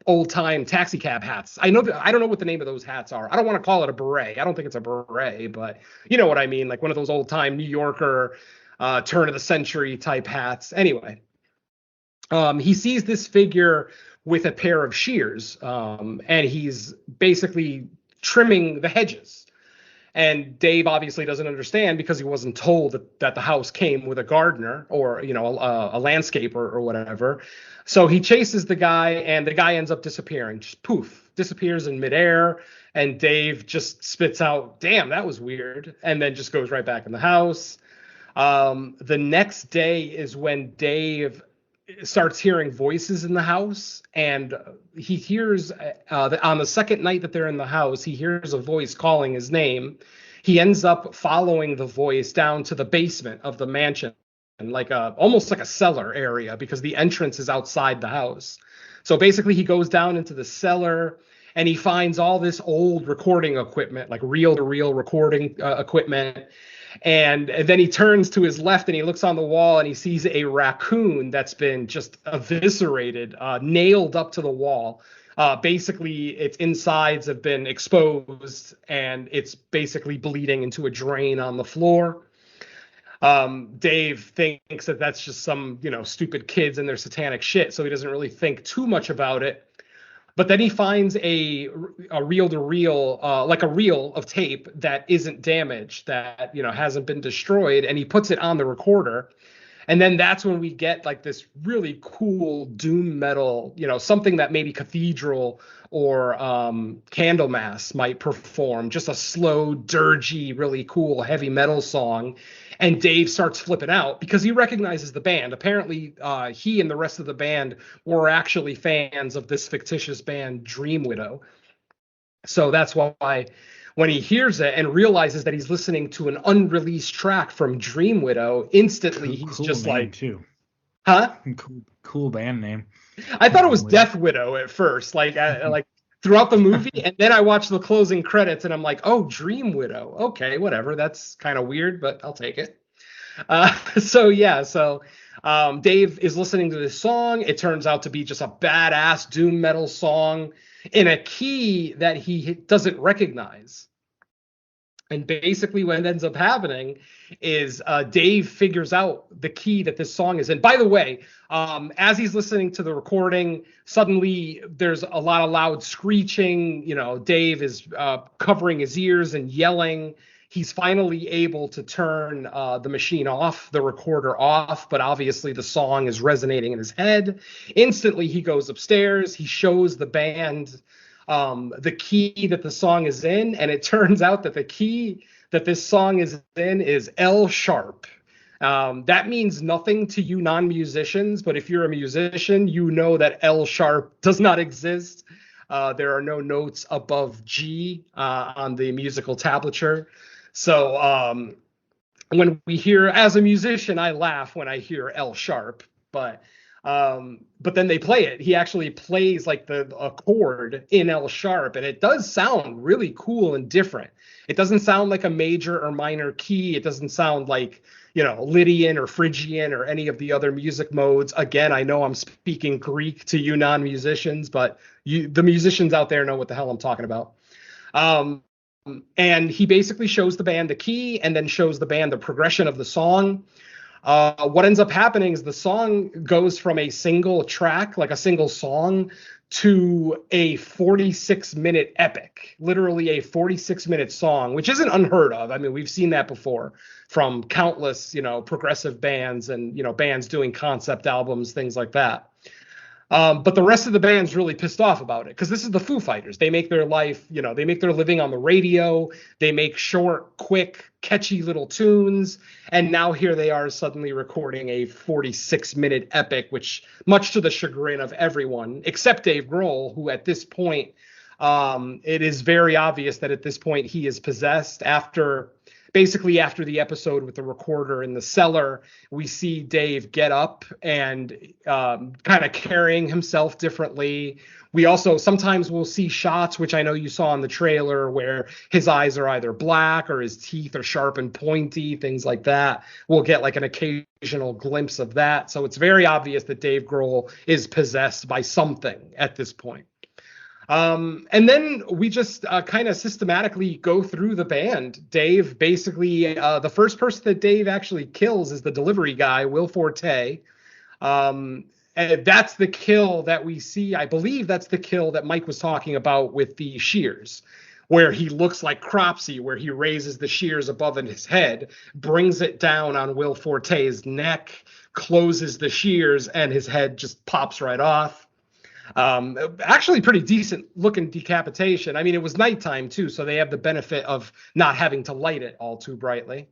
old time taxi cab hats. I don't know what the name of those hats are. I don't want to call it a beret. I don't think it's a beret, but you know what I mean, like one of those old time New Yorker turn of the century type hats. Anyway, he sees this figure with a pair of shears, and he's basically trimming the hedges. And Dave obviously doesn't understand because he wasn't told that the house came with a gardener or, you know, a landscaper or whatever. So he chases the guy, and the guy ends up disappearing. Just poof, disappears in midair. And Dave just spits out, "Damn, that was weird," and then just goes right back in the house. The next day is when Dave starts hearing voices in the house, and he hears on the second night that they're in the house, he hears a voice calling his name. He ends up following the voice down to the basement of the mansion, and almost like a cellar area, because the entrance is outside the house. So basically he goes down into the cellar and he finds all this old recording equipment, like reel-to-reel recording equipment. And then he turns to his left and he looks on the wall and he sees a raccoon that's been just eviscerated, nailed up to the wall. Basically, its insides have been exposed and it's basically bleeding into a drain on the floor. Dave thinks that that's just some, stupid kids and their satanic shit, so he doesn't really think too much about it. But then he finds a reel-to-reel, like a reel of tape that isn't damaged, that, hasn't been destroyed, and he puts it on the recorder. And then that's when we get like this really cool doom metal, something that maybe Cathedral or Candlemass might perform, just a slow, dirgy, really cool heavy metal song. And Dave starts flipping out because he recognizes the band. Apparently, he and the rest of the band were actually fans of this fictitious band, Dream Widow. So that's why when he hears it and realizes that he's listening to an unreleased track from Dream Widow, instantly he's cool just name like, too. Huh? Cool band name. I thought it was Death Widow at first, like throughout the movie, and then I watched the closing credits and I'm like, oh, Dream Widow. Okay, whatever. That's kind of weird, but I'll take it. So Dave is listening to this song. It turns out to be just a badass doom metal song in a key that he doesn't recognize. And basically what ends up happening is Dave figures out the key that this song is in. By the way, as he's listening to the recording, suddenly there's a lot of loud screeching. Dave is covering his ears and yelling. He's finally able to turn the machine off, the recorder off, but obviously the song is resonating in his head. Instantly, he goes upstairs. He shows the band the key that the song is in, and it turns out that the key that this song is in is L sharp. That means nothing to you non-musicians, but if you're a musician, you know that L sharp does not exist. There are no notes above G on the musical tablature. So when we hear, as a musician, I laugh when I hear L sharp, but then they play it. He actually plays like a chord in L sharp, and it does sound really cool and different. It doesn't sound like a major or minor key. It doesn't sound like, Lydian or Phrygian or any of the other music modes. Again, I know I'm speaking Greek to you non-musicians, but the musicians out there know what the hell I'm talking about. And he basically shows the band the key and then shows the band the progression of the song. What ends up happening is the song goes from a single track, like a single song, to a 46-minute epic, literally a 46-minute song, which isn't unheard of. I mean, we've seen that before from countless, progressive bands and, bands doing concept albums, things like that. But the rest of the band's really pissed off about it because this is the Foo Fighters. They make their life, they make their living on the radio. They make short, quick, catchy little tunes. And now here they are suddenly recording a 46-minute epic, which much to the chagrin of everyone, except Dave Grohl, who at this point, it is very obvious that at this point he is possessed. Basically after the episode with the recorder in the cellar, we see Dave get up and kind of carrying himself differently. We also sometimes will see shots, which I know you saw in the trailer, where his eyes are either black or his teeth are sharp and pointy, things like that. We'll get like an occasional glimpse of that. So it's very obvious that Dave Grohl is possessed by something at this point. And then we just kind of systematically go through the band. Dave basically, the first person that Dave actually kills is the delivery guy, Will Forte. And that's the kill that we see. I believe that's the kill that Mike was talking about with the shears, where he looks like Cropsy, where he raises the shears above his head, brings it down on Will Forte's neck, closes the shears, and his head just pops right off. Actually pretty decent looking decapitation. I mean, it was nighttime too, so they have the benefit of not having to light it all too brightly.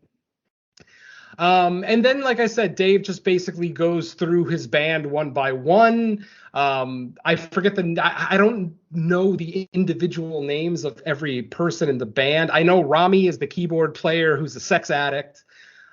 And then, like I said, Dave just basically goes through his band one by one. I forget I don't know the individual names of every person in the band. I know Rami is the keyboard player who's a sex addict.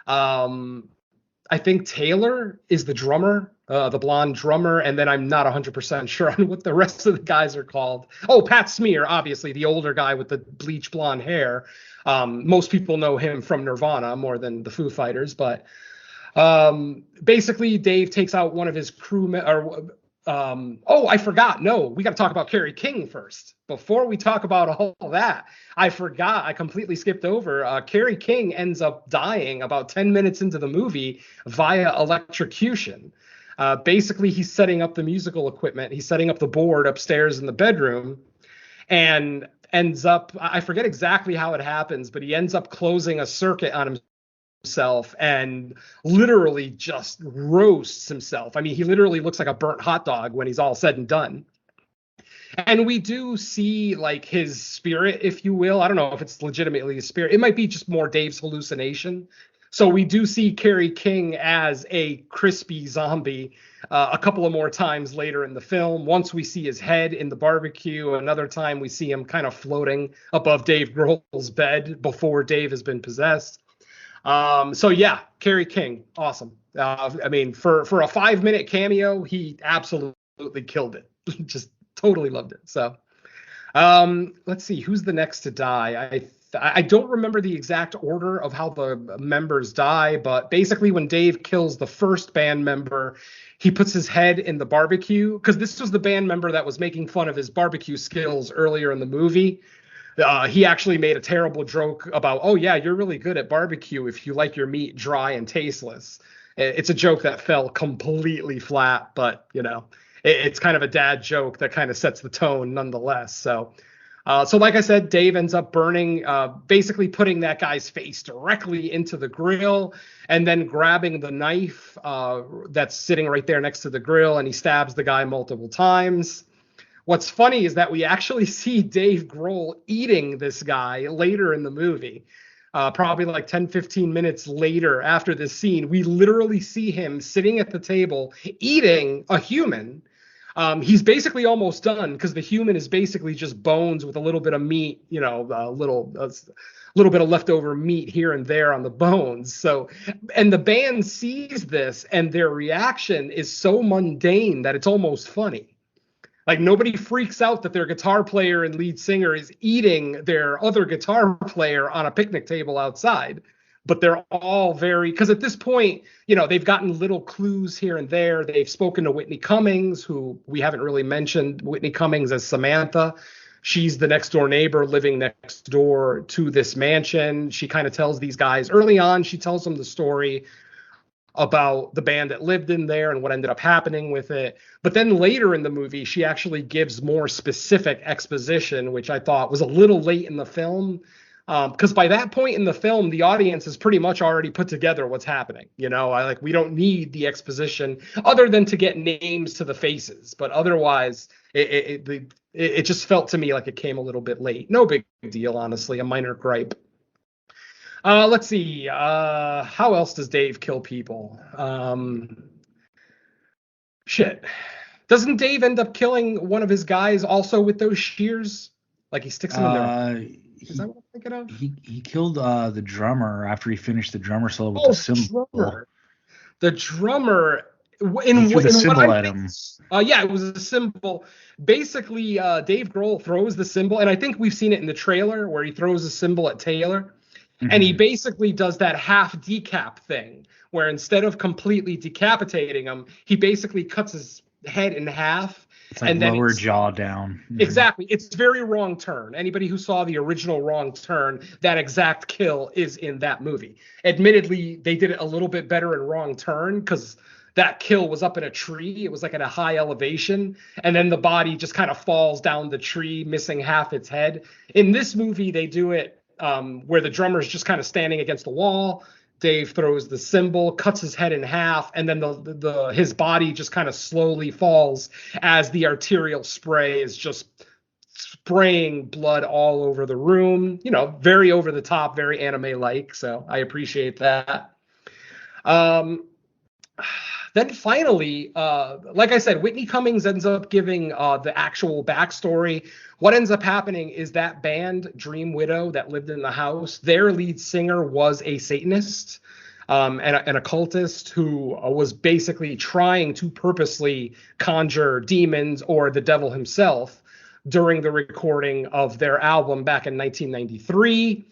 I think Taylor is the drummer, the blonde drummer, and then I'm not 100% sure on what the rest of the guys are called. Oh, Pat Smear, obviously, the older guy with the bleach blonde hair. Most people know him from Nirvana more than the Foo Fighters, but basically Dave takes out one of his I forgot. No, we got to talk about Kerry King first. Before we talk about all that, I forgot. I completely skipped over. Kerry King ends up dying about 10 minutes into the movie via electrocution. Basically, he's setting up the musical equipment. He's setting up the board upstairs in the bedroom and ends up, I forget exactly how it happens, but he ends up closing a circuit on himself and literally just roasts himself. I mean, he literally looks like a burnt hot dog when he's all said and done. And we do see like his spirit, if you will. I don't know if it's legitimately his spirit. It might be just more Dave's hallucination. So we do see Kerry King as a crispy zombie a couple of more times later in the film. Once we see his head in the barbecue, another time we see him kind of floating above Dave Grohl's bed before Dave has been possessed. So yeah, Kerry King, awesome. I mean, for a 5-minute cameo, he absolutely killed it. Just totally loved it. So let's see, who's the next to die? I don't remember the exact order of how the members die, but basically when Dave kills the first band member, he puts his head in the barbecue, because this was the band member that was making fun of his barbecue skills earlier in the movie. He actually made a terrible joke about, oh yeah, you're really good at barbecue if you like your meat dry and tasteless. It's a joke that fell completely flat, but it's kind of a dad joke that kind of sets the tone nonetheless. So like I said, Dave ends up burning, basically putting that guy's face directly into the grill and then grabbing the knife that's sitting right there next to the grill, and he stabs the guy multiple times. What's funny is that we actually see Dave Grohl eating this guy later in the movie. Probably like 10, 15 minutes later after this scene, we literally see him sitting at the table eating a human. He's basically almost done because the human is basically just bones with a little bit of meat, a little bit of leftover meat here and there on the bones. So, and the band sees this and their reaction is so mundane that it's almost funny. Like nobody freaks out that their guitar player and lead singer is eating their other guitar player on a picnic table outside. But they're all because at this point, they've gotten little clues here and there. They've spoken to Whitney Cummings, who we haven't really mentioned. Whitney Cummings as Samantha. She's the next door neighbor living next door to this mansion. She kind of tells these guys early on, she tells them the story about the band that lived in there and what ended up happening with it. But then later in the movie, she actually gives more specific exposition, which I thought was a little late in the film. Because by that point in the film, the audience has pretty much already put together what's happening. We don't need the exposition other than to get names to the faces. But otherwise, it just felt to me like it came a little bit late. No big deal, honestly, a minor gripe. Let's see. How else does Dave kill people? Shit. Doesn't Dave end up killing one of his guys also with those shears? Like he sticks them in there. Is that what I'm thinking of? He killed the drummer after he finished the drummer solo with the cymbal. The drummer He threw the cymbal at him. Yeah, it was a cymbal. Basically, Dave Grohl throws the cymbal, and I think we've seen it in the trailer where he throws a cymbal at Taylor. Mm-hmm. And he basically does that half decap thing where instead of completely decapitating him, he basically cuts his head in half. It's like lower jaw down. Exactly. It's very Wrong Turn. Anybody who saw the original Wrong Turn, that exact kill is in that movie. Admittedly, they did it a little bit better in Wrong Turn because that kill was up in a tree. It was like at a high elevation. And then the body just kind of falls down the tree, missing half its head. In this movie, they do it where the drummer's just kind of standing against the wall. Dave throws the cymbal, cuts his head in half, and then his body just kind of slowly falls as the arterial spray is just spraying blood all over the room. Very over the top, very anime-like. So I appreciate that. Then finally, like I said, Whitney Cummings ends up giving the actual backstory. What ends up happening is that band, Dream Widow, that lived in the house, their lead singer was a Satanist and an occultist who was basically trying to purposely conjure demons or the devil himself during the recording of their album back in 1993.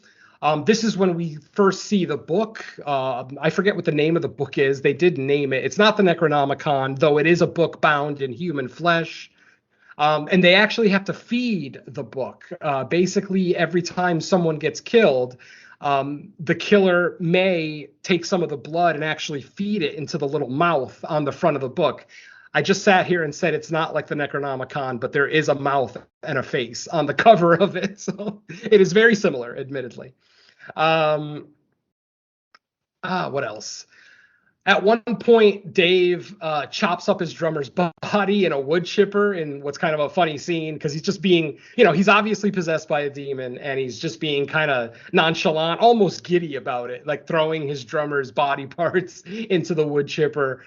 This is when we first see the book. I forget what the name of the book is. They did name it. It's not the Necronomicon, though it is a book bound in human flesh. And they actually have to feed the book. Basically, every time someone gets killed, the killer may take some of the blood and actually feed it into the little mouth on the front of the book. I just sat here and said it's not like the Necronomicon, but there is a mouth and a face on the cover of it. So it is very similar, admittedly. What else? At one point, Dave chops up his drummer's body in a wood chipper in what's kind of a funny scene because he's just being, he's obviously possessed by a demon and he's just being kind of nonchalant, almost giddy about it, like throwing his drummer's body parts into the wood chipper.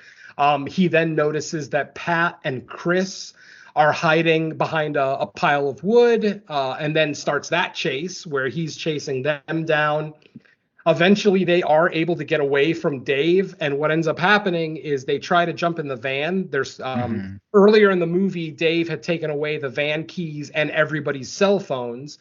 He then notices that Pat and Chris are hiding behind a pile of wood and then starts that chase where he's chasing them down. Eventually, they are able to get away from Dave, and what ends up happening is they try to jump in the van. There's earlier in the movie, Dave had taken away the van keys and everybody's cell phones.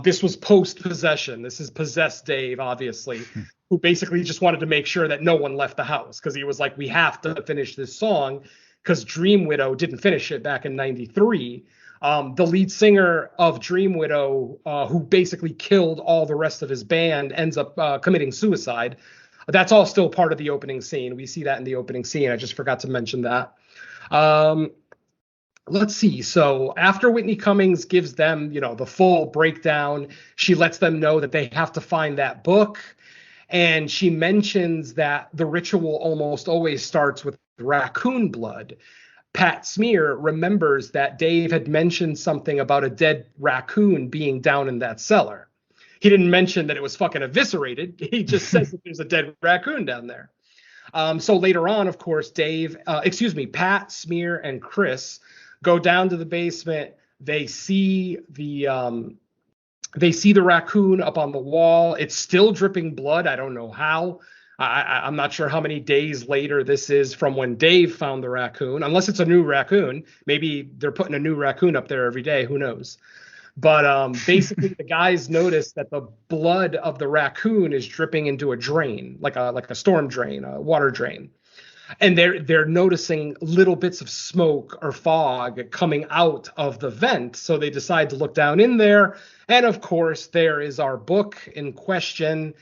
This was post-possession. This is possessed Dave, obviously, who basically just wanted to make sure that no one left the house because he was like, we have to finish this song because Dream Widow didn't finish it back in 93. The lead singer of Dream Widow, who basically killed all the rest of his band, ends up committing suicide. That's all still part of the opening scene. We see that in the opening scene. I just forgot to mention that. Let's see. So after Whitney Cummings gives them, the full breakdown, she lets them know that they have to find that book. And she mentions that the ritual almost always starts with raccoon blood. Pat Smear remembers that Dave had mentioned something about a dead raccoon being down in that cellar. He didn't mention that it was fucking eviscerated. He just says that there's a dead raccoon down there. So later on, of course, Pat, Smear, and Chris go down to the basement. They see the raccoon up on the wall. It's still dripping blood. I don't know how. I'm not sure how many days later this is from when Dave found the raccoon, unless it's a new raccoon. Maybe they're putting a new raccoon up there every day. Who knows? But basically, the guys notice that the blood of the raccoon is dripping into a drain, like a storm drain, a water drain. And they're noticing little bits of smoke or fog coming out of the vent. So they decide to look down in there. And of course, there is our book in question.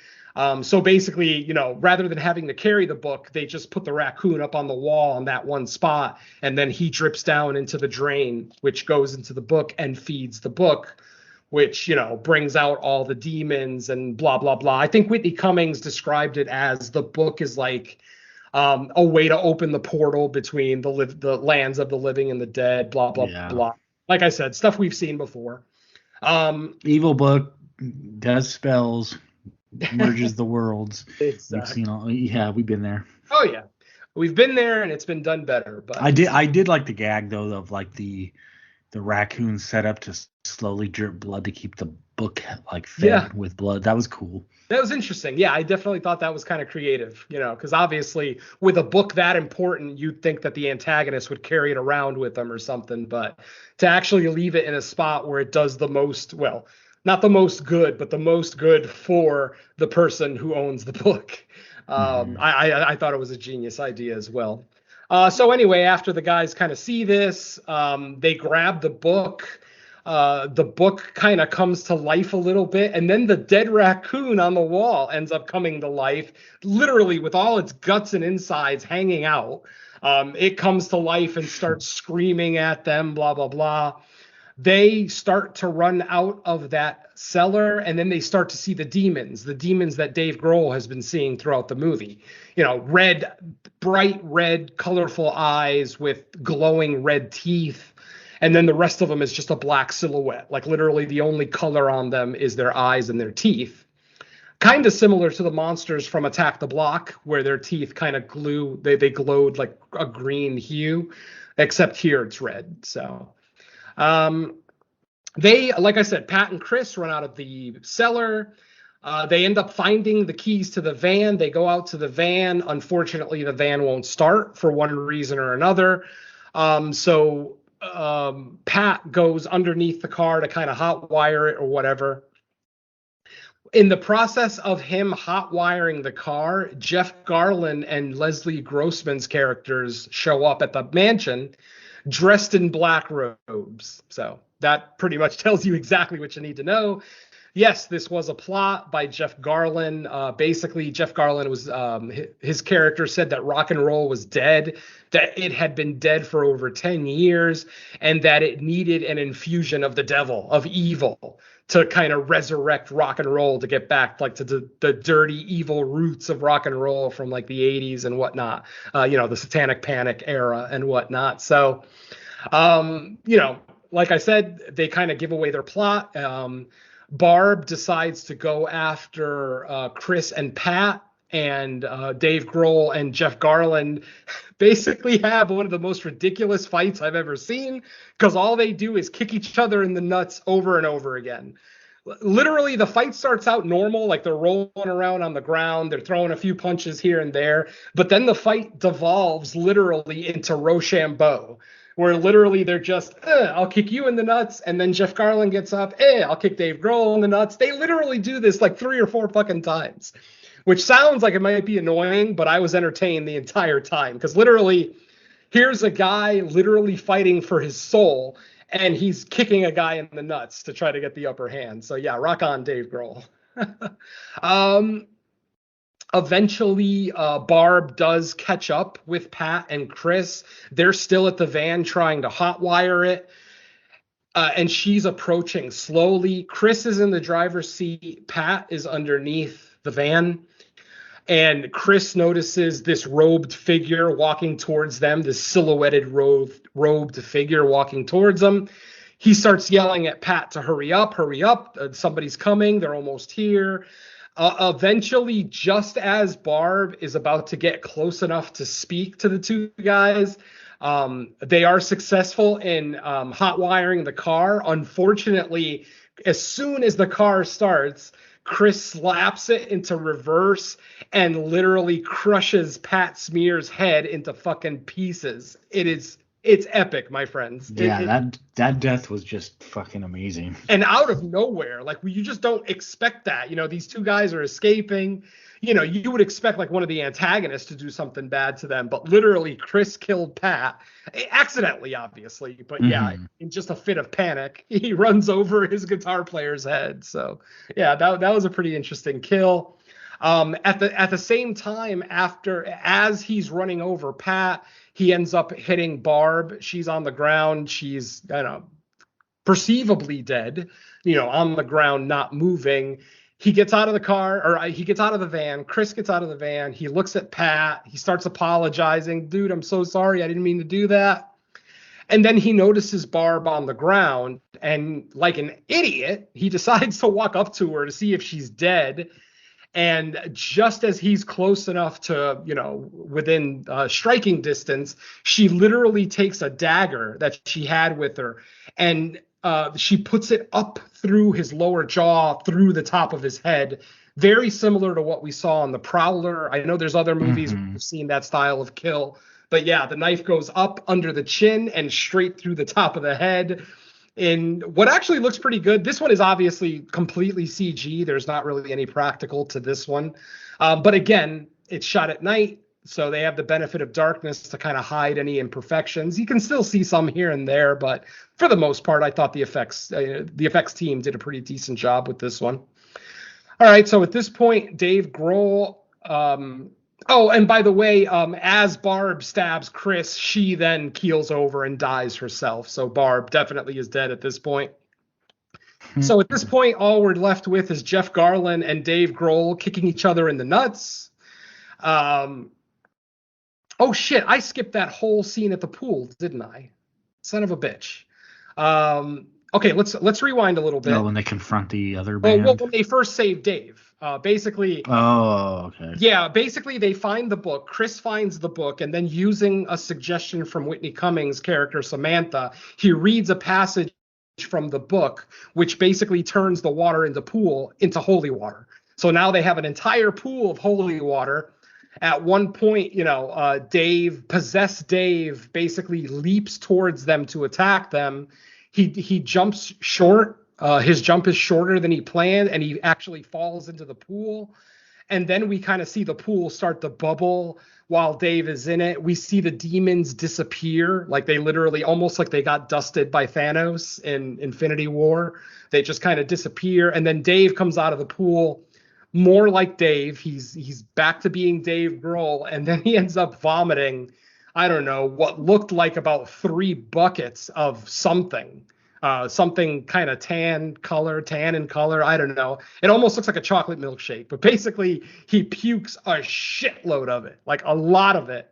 So basically, rather than having to carry the book, they just put the raccoon up on the wall on that one spot, and then he drips down into the drain, which goes into the book and feeds the book. which, brings out all the demons and blah, blah, blah. I think Whitney Cummings described it as the book is like a way to open the portal between the lands of the living and the dead, blah, blah, blah. Like I said, stuff we've seen before. Evil book does spells, merges the worlds. Exactly. We've seen all. Yeah, we've been there. Oh yeah, we've been there, and it's been done better. But I did like the gag though of like the raccoon set up to slowly drip blood to keep the book like fed with blood. That was cool. That was interesting. Yeah, I definitely thought that was kind of creative, because obviously with a book that important, you'd think that the antagonist would carry it around with them or something. But to actually leave it in a spot where it does the most, well, not the most good, but the most good for the person who owns the book. I thought it was a genius idea as well. So anyway, after the guys kind of see this, they grab the book. The book kind of comes to life a little bit, and then the dead raccoon on the wall ends up coming to life, literally with all its guts and insides hanging out. It comes to life and starts screaming at them, blah, blah, blah. They start to run out of that cellar, and then they start to see the demons that Dave Grohl has been seeing throughout the movie. Bright red, colorful eyes with glowing red teeth. And then the rest of them is just a black silhouette. Like literally the only color on them is their eyes and their teeth. Kind of similar to the monsters from Attack the Block, where their teeth kind of they glowed like a green hue, except here it's red. So they, like I said, Pat and Chris run out of the cellar. They end up finding the keys to the van. They go out to the van. Unfortunately, the van won't start for one reason or another. So Pat goes underneath the car to kind of hot wire it or whatever. In the process of him hot wiring the car, Jeff Garlin and Leslie Grossman's characters show up at the mansion dressed in black robes. So that pretty much tells you exactly what you need to know. Yes, this was a plot by Jeff Garlin. Basically, Jeff Garlin was his character said that rock and roll was dead, that it had been dead for over 10 years, and that it needed an infusion of the devil, of evil, to kind of resurrect rock and roll, to get back like to the dirty, evil roots of rock and roll from like the 80s and whatnot, the Satanic Panic era and whatnot. So, like I said, they kind of give away their plot. Barb decides to go after Chris and Pat, and Dave Grohl and Jeff Garland basically have one of the most ridiculous fights I've ever seen, because all they do is kick each other in the nuts over and over again. Literally, the fight starts out normal, like they're rolling around on the ground, they're throwing a few punches here and there, but then the fight devolves literally into Rochambeau, where literally they're just, I'll kick you in the nuts, and then Jeff Garland gets up, I'll kick Dave Grohl in the nuts. They literally do this like 3 or 4 fucking times, which sounds like it might be annoying, but I was entertained the entire time, because literally, here's a guy literally fighting for his soul, and he's kicking a guy in the nuts to try to get the upper hand. So yeah, rock on, Dave Grohl. Eventually, Barb does catch up with Pat and Chris. They're still at the van trying to hotwire it, and she's approaching slowly. Chris is in the driver's seat. Pat is underneath the van, and Chris notices this robed figure walking towards them, this silhouetted robed figure walking towards them. He starts yelling at Pat to hurry up, somebody's coming, they're almost here. Eventually, just as Barb is about to get close enough to speak to the two guys, they are successful in hot wiring the car. Unfortunately, as soon as the car starts, Chris slaps it into reverse and literally crushes Pat Smear's head into fucking pieces. It's epic, my friends. Yeah, that death was just fucking amazing. And out of nowhere, like you just don't expect that. These two guys are escaping. You would expect like one of the antagonists to do something bad to them, but literally Chris killed Pat accidentally, obviously. But yeah, in just a fit of panic, he runs over his guitar player's head. So yeah, that was a pretty interesting kill. At the same time, as he's running over Pat, he ends up hitting Barb. She's on the ground. She's perceivably dead, on the ground, not moving. He gets out of the car, or he gets out of the van. Chris gets out of the van. He looks at Pat. He starts apologizing. Dude, I'm so sorry. I didn't mean to do that. And then he notices Barb on the ground, and like an idiot, he decides to walk up to her to see if she's dead. And just as he's close enough to, within striking distance, she literally takes a dagger that she had with her, and she puts it up through his lower jaw, through the top of his head. Very similar to what we saw in The Prowler. I know there's other movies where we've seen that style of kill. But yeah, the knife goes up under the chin and straight through the top of the head. In what actually looks pretty good. This one is obviously completely CG. There's not really any practical to this one. But again, it's shot at night, so they have the benefit of darkness to kind of hide any imperfections. You can still see some here and there, but for the most part, I thought the effects team did a pretty decent job with this one. All right, so at this point, Dave Grohl. Oh, and by the way, as Barb stabs Chris, she then keels over and dies herself. So Barb definitely is dead at this point. So at this point, all we're left with is Jeff Garlin and Dave Grohl kicking each other in the nuts. Oh shit! I skipped that whole scene at the pool, didn't I? Son of a bitch. Okay, let's rewind a little bit. No, when they confront the other band. Well, when they first save Dave. Basically. Oh, okay. Yeah, basically they find the book. Chris finds the book, and then using a suggestion from Whitney Cummings' character Samantha, he reads a passage from the book, which basically turns the water in the pool into holy water. So now they have an entire pool of holy water. At one point, possessed Dave basically leaps towards them to attack them. He jumps short. His jump is shorter than he planned, and he actually falls into the pool. And then we kind of see the pool start to bubble while Dave is in it. We see the demons disappear, like they literally, almost like they got dusted by Thanos in Infinity War. They just kind of disappear. And then Dave comes out of the pool, more like Dave. He's back to being Dave Grohl, and then he ends up vomiting, I don't know, what looked like about 3 buckets of something. Something kind of tan in color. I don't know. It almost looks like a chocolate milkshake, but basically he pukes a shitload of it, like a lot of it.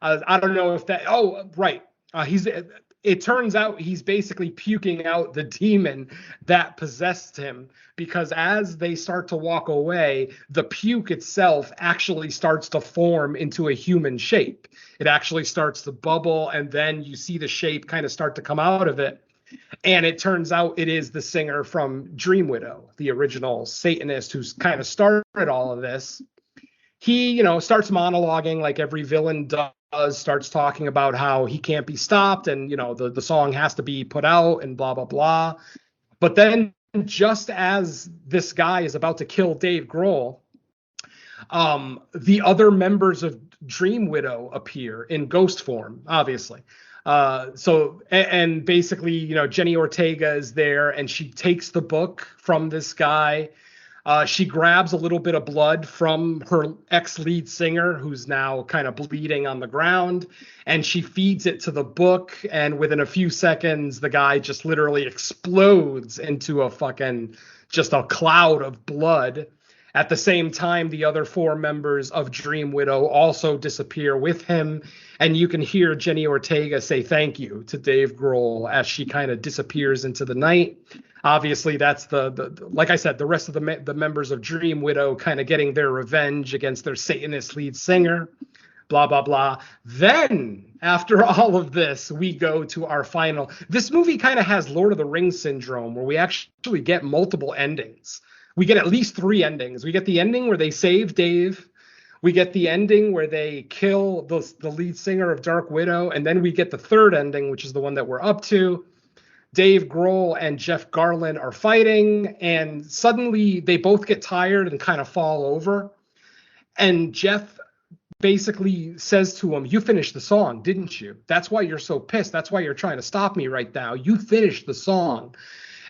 I don't know if that. Oh, right. It turns out he's basically puking out the demon that possessed him, because as they start to walk away, the puke itself actually starts to form into a human shape. It actually starts to bubble, and then you see the shape kind of start to come out of it. And it turns out it is the singer from Dream Widow, the original Satanist who's kind of started all of this. He, starts monologuing like every villain does, starts talking about how he can't be stopped, and, the song has to be put out and blah, blah, blah. But then just as this guy is about to kill Dave Grohl, the other members of Dream Widow appear in ghost form, obviously. And basically, Jenny Ortega is there, and she takes the book from this guy. She grabs a little bit of blood from her ex-lead singer, who's now kind of bleeding on the ground, and she feeds it to the book. And within a few seconds, the guy just literally explodes into just a cloud of blood. At the same time, the other 4 members of Dream Widow also disappear with him, and you can hear Jenny Ortega say thank you to Dave Grohl as she kind of disappears into the night. Obviously, that's the like I said, the rest of the members of Dream Widow kind of getting their revenge against their Satanist lead singer, blah, blah, blah. Then, after all of this, we go to our final. This movie kind of has Lord of the Rings syndrome, where we actually get multiple endings. We get at least 3 endings. We get the ending where they save Dave. We get the ending where they kill the lead singer of Dark Widow. And then we get the 3rd ending, which is the one that we're up to. Dave Grohl and Jeff Garlin are fighting, and suddenly they both get tired and kind of fall over. And Jeff basically says to him, "You finished the song, didn't you? That's why you're so pissed. That's why you're trying to stop me right now. You finished the song."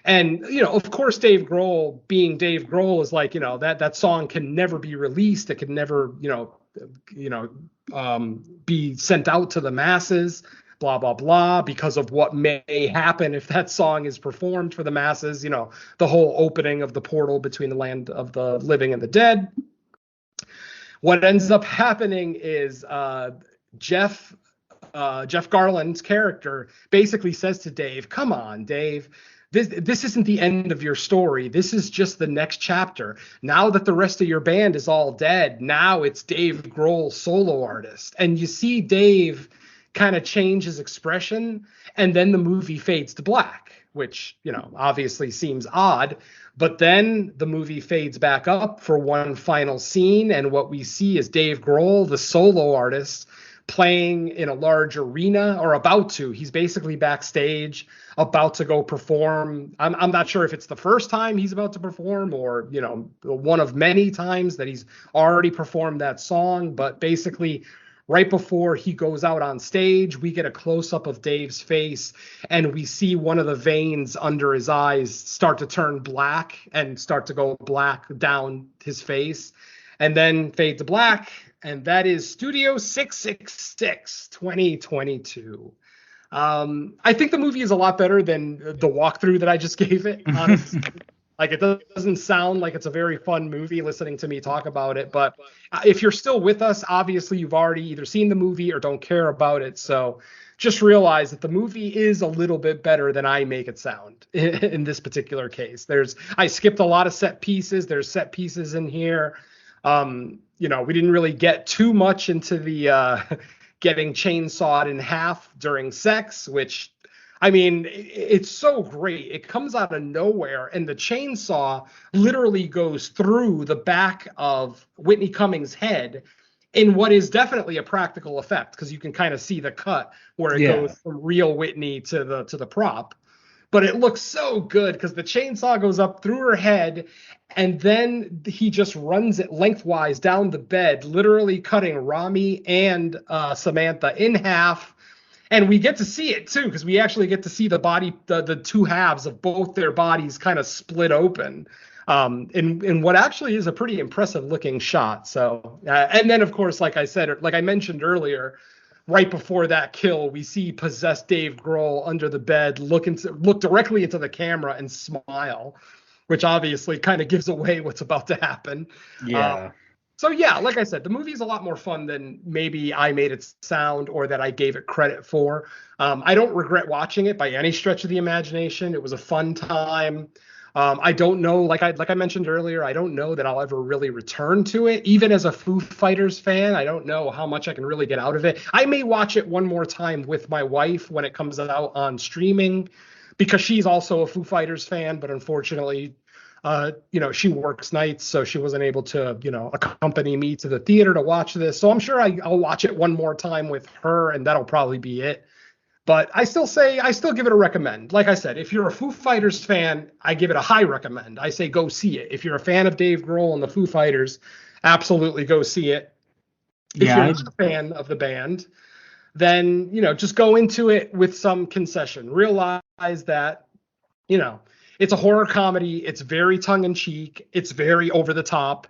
And, of course, Dave Grohl, being Dave Grohl, is like, that song can never be released. It can never, be sent out to the masses. blah, blah, blah, because of what may happen if that song is performed for the masses, the whole opening of the portal between the land of the living and the dead. What ends up happening is Jeff Garland's character basically says to Dave, "Come on, Dave. This isn't the end of your story. This is just the next chapter. Now that the rest of your band is all dead, now it's Dave Grohl, solo artist." And you see Dave kind of change his expression, and then the movie fades to black, which, obviously seems odd. But then the movie fades back up for one final scene, and what we see is Dave Grohl, the solo artist, playing in a large arena, or about to. He's basically backstage, about to go perform. I'm not sure if it's the first time he's about to perform, or one of many times that he's already performed that song. But basically, right before he goes out on stage, we get a close-up of Dave's face, and we see one of the veins under his eyes start to turn black and start to go black down his face, and then fade to black. And that is Studio 666 2022. I think the movie is a lot better than the walkthrough that I just gave it, honestly. Like, it doesn't sound like it's a very fun movie listening to me talk about it. But if you're still with us, obviously you've already either seen the movie or don't care about it. So just realize that the movie is a little bit better than I make it sound in this particular case. I skipped a lot of set pieces. There's set pieces in here. We didn't really get too much into the getting chainsawed in half during sex, which, I mean, it's so great. It comes out of nowhere, and the chainsaw literally goes through the back of Whitney Cummings' head in what is definitely a practical effect, because you can kind of see the cut where it goes from real Whitney to the prop. But it looks so good because the chainsaw goes up through her head, and then he just runs it lengthwise down the bed, literally cutting Rami and Samantha in half. And we get to see it too, because we actually get to see the body, the two halves of both their bodies kind of split open, in what actually is a pretty impressive looking shot. So, and then of course, like I mentioned earlier, right before that kill, we see possessed Dave Grohl under the bed, look directly into the camera and smile, which obviously kind of gives away what's about to happen. Yeah. So yeah, like I said, the movie is a lot more fun than maybe I made it sound or that I gave it credit for. I don't regret watching it by any stretch of the imagination. It was a fun time. I don't know, like I mentioned earlier, I don't know that I'll ever really return to it. Even as a Foo Fighters fan, I don't know how much I can really get out of it. I may watch it one more time with my wife when it comes out on streaming, because she's also a Foo Fighters fan, but unfortunately, she works nights, so she wasn't able to, accompany me to the theater to watch this. So I'm sure I'll watch it one more time with her, and that'll probably be it. But I still give it a recommend. Like I said, if you're a Foo Fighters fan, I give it a high recommend. I say go see it. If you're a fan of Dave Grohl and the Foo Fighters, absolutely go see it. If you're not a fan of the band, then, just go into it with some concession. Realize that, it's a horror comedy. It's very tongue-in-cheek. It's very over-the-top.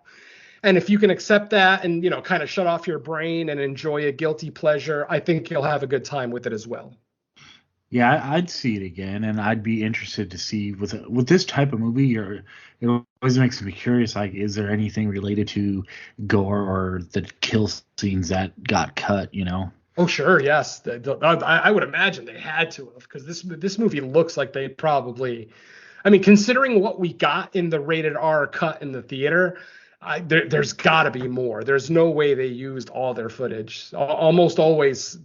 And if you can accept that and, kind of shut off your brain and enjoy a guilty pleasure, I think you'll have a good time with it as well. Yeah, I'd see it again, and I'd be interested to see with this type of movie. It always makes me curious. Like, is there anything related to gore or the kill scenes that got cut? Oh, sure, yes. I would imagine they had to have, because this movie looks like they probably. I mean, considering what we got in the rated R cut in the theater, there's got to be more. There's no way they used all their footage. Almost always,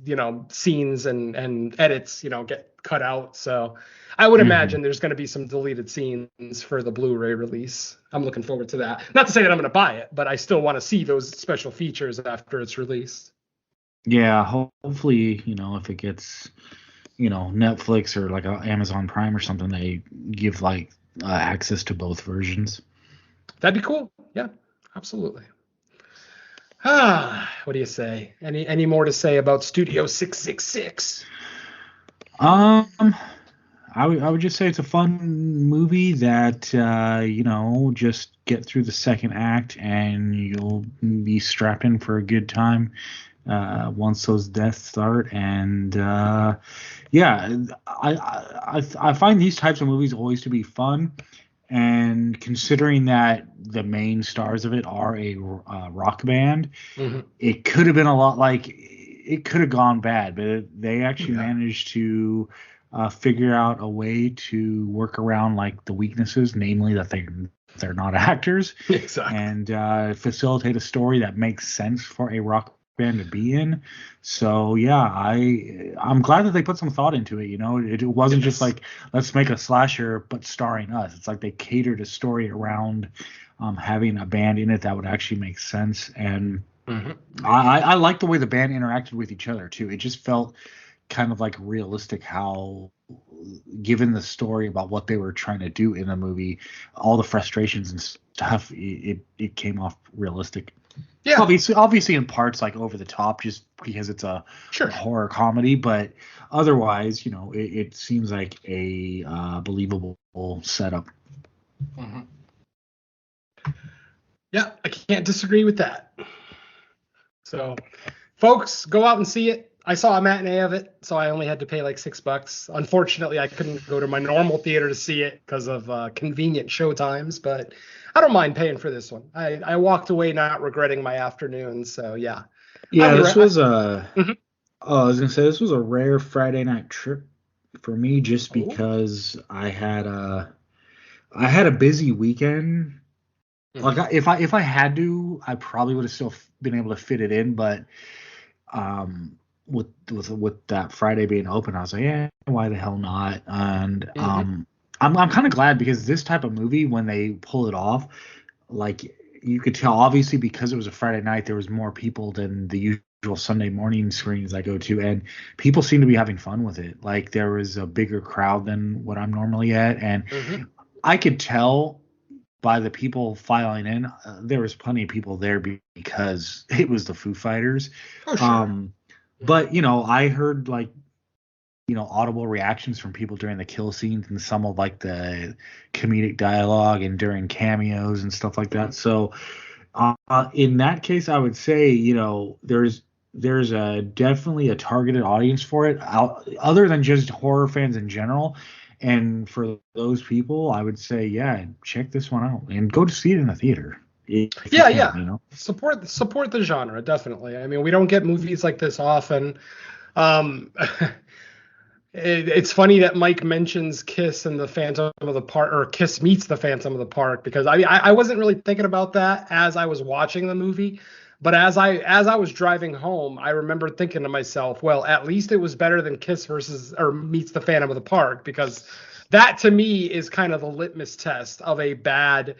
scenes and edits, get cut out. So I would imagine there's going to be some deleted scenes for the Blu-ray release. I'm looking forward to that. Not to say that I'm going to buy it, but I still want to see those special features after it's released. Yeah, hopefully, if it gets, Netflix or like Amazon Prime or something, they give access to both versions. That'd be cool. Yeah, absolutely. What do you say? Any more to say about Studio 666? I would just say it's a fun movie that just get through the second act and you'll be strapped in for a good time. once those deaths start. And yeah, I find these types of movies always to be fun. And considering that the main stars of it are a rock band, it could have been a lot like it could have gone bad, but they actually managed to figure out a way to work around like the weaknesses, namely that they're not actors, Exactly. and facilitate a story that makes sense for a rock band to be in. So yeah, I'm glad that they put some thought into it. You know, it wasn't just like, let's make a slasher but starring us. It's like they catered a story around having a band in it that would actually make sense. And I like the way the band interacted with each other too. It just felt kind of like realistic how, given the story about what they were trying to do in the movie, all the frustrations and stuff, it came off realistic. Yeah, obviously in parts like over the top, just because it's a horror comedy, but otherwise, you know, it seems like a believable setup. Yeah, I can't disagree with that. So, folks, go out and see it. I saw a matinee of it, so I only had to pay like $6. Unfortunately, I couldn't go to my normal theater to see it because of convenient show times, but I don't mind paying for this one. I walked away not regretting my afternoon, so yeah. Yeah, this was I was gonna say this was a rare Friday night trip for me, just because I had a busy weekend. Like if I had to, I probably would have still been able to fit it in, but with that Friday being open, I was like, yeah, why the hell not? And I'm kind of glad, because this type of movie, when they pull it off, like you could tell, obviously because it was a Friday night, there was more people than the usual Sunday morning screenings I go to, and people seem to be having fun with it. Like there was a bigger crowd than what I'm normally at, and I could tell by the people filing in, there was plenty of people there because it was the Foo Fighters. Oh, sure. But, you know, I heard like, you know, audible reactions from people during the kill scenes and some of like the comedic dialogue and during cameos and stuff like that. So in that case, I would say, you know, there's definitely a targeted audience for it, other than just horror fans in general. And for those people, I would say, yeah, check this one out and go to see it in the theater. Yeah. You know? Support the genre, definitely. I mean, we don't get movies like this often. It's funny that Mike mentions Kiss and the Phantom of the Park, or Kiss meets the Phantom of the Park, because I mean, I wasn't really thinking about that as I was watching the movie. But as I was driving home, I remember thinking to myself, well, at least it was better than Kiss meets the Phantom of the Park, because that to me is kind of the litmus test of a bad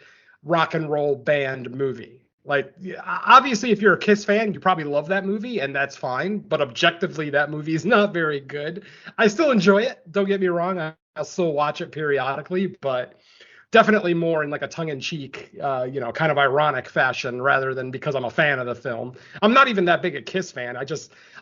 rock and roll band movie. Like, obviously, if you're a Kiss fan, you probably love that movie, and that's fine. But objectively, that movie is not very good. I still enjoy it. Don't get me wrong. I'll still watch it periodically, but definitely more in like a tongue-in-cheek, you know, kind of ironic fashion, rather than because I'm a fan of the film. I'm not even that big a Kiss fan.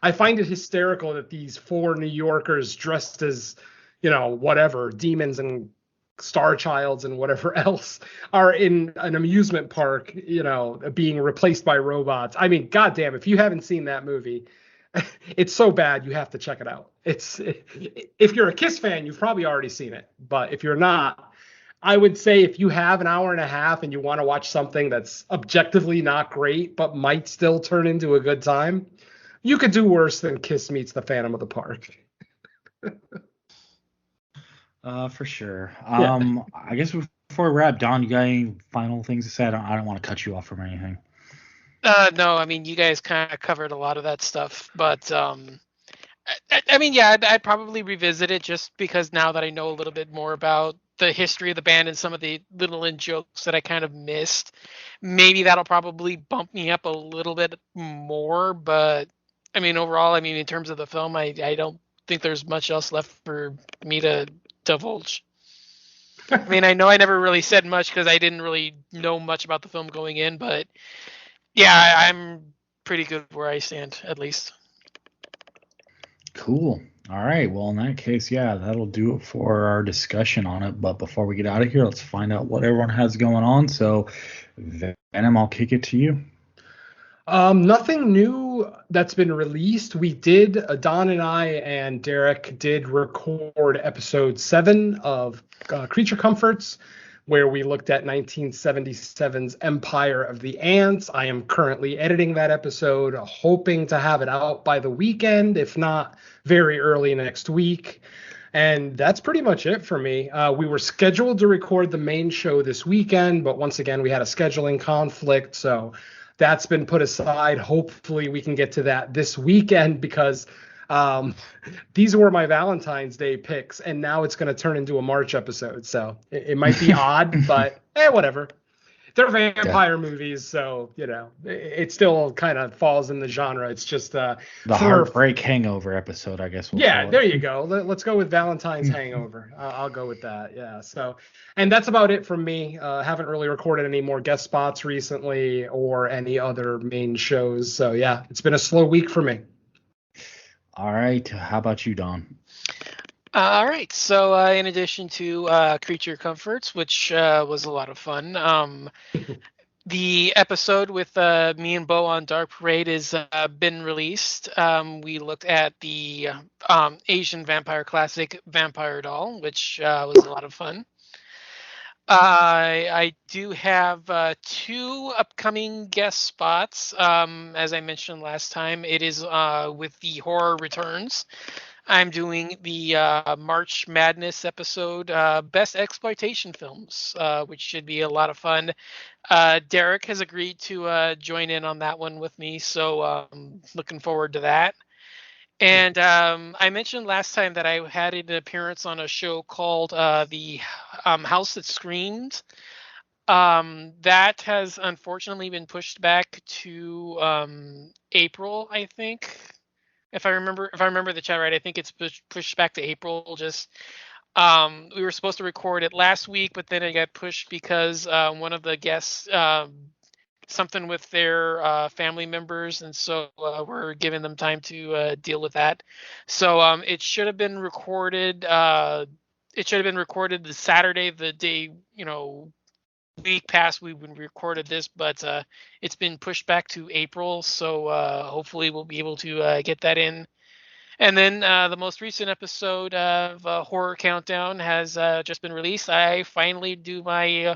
I find it hysterical that these four New Yorkers dressed as, you know, whatever, demons and Star Childs and whatever else are in an amusement park, you know, being replaced by robots. I mean, goddamn, if you haven't seen that movie, it's so bad you have to check it out. If you're a Kiss fan, you've probably already seen it. But if you're not, I would say if you have an hour and a half and you want to watch something that's objectively not great but might still turn into a good time, you could do worse than Kiss meets the Phantom of the Park. For sure. I guess before we wrap, Don, you got any final things to say? I don't want to cut you off from anything. No, I mean, you guys kind of covered a lot of that stuff, but I mean, yeah, I'd probably revisit it just because now that I know a little bit more about the history of the band and some of the little in jokes that I kind of missed, maybe that'll probably bump me up a little bit more. But I mean, overall, I mean, in terms of the film, I don't think there's much else left for me to divulge. I mean, I know I never really said much because I didn't really know much about the film going in, but yeah, I'm pretty good where I stand, at least. Cool. All right. Well, in that case, yeah, that'll do it for our discussion on it. But before we get out of here, let's find out what everyone has going on. So, Venom, I'll kick it to you. Nothing new new that's been released, we did, Don and I and Derek did record episode 7 of Creature Comforts, where we looked at 1977's Empire of the Ants. I am currently editing that episode, hoping to have it out by the weekend, if not very early next week. And that's pretty much it for me. We were scheduled to record the main show this weekend, but once again, we had a scheduling conflict. So that's been put aside. Hopefully we can get to that this weekend, because these were my Valentine's Day picks, and now it's going to turn into a March episode. So it might be odd, but whatever. They're vampire movies, so, it still kind of falls in the genre. It's just the Heartbreak Hangover episode, I guess. There you go. Let's go with Valentine's Hangover. I'll go with that. Yeah. So, and that's about it from me. Haven't really recorded any more guest spots recently or any other main shows. So yeah, it's been a slow week for me. All right. How about you, Don? All right. So in addition to Creature Comforts, which was a lot of fun, the episode with me and Bo on Dark Parade has been released. We looked at the Asian vampire classic Vampire Doll, which was a lot of fun. I do have 2 upcoming guest spots. As I mentioned last time, it is with the Horror Returns. I'm doing the March Madness episode, Best Exploitation Films, which should be a lot of fun. Derek has agreed to join in on that one with me, so looking forward to that. And I mentioned last time that I had an appearance on a show called The House That Screamed. That has unfortunately been pushed back to April, I think. If I remember the chat right, I think it's pushed back to April. Just we were supposed to record it last week, but then it got pushed because one of the guests something with their family members, and so we're giving them time to deal with that. So it should have been recorded. It should have been recorded the Saturday, the day week past we recorded this, but it's been pushed back to April, so hopefully we'll be able to get that in. And then the most recent episode of Horror Countdown has just been released. I finally do my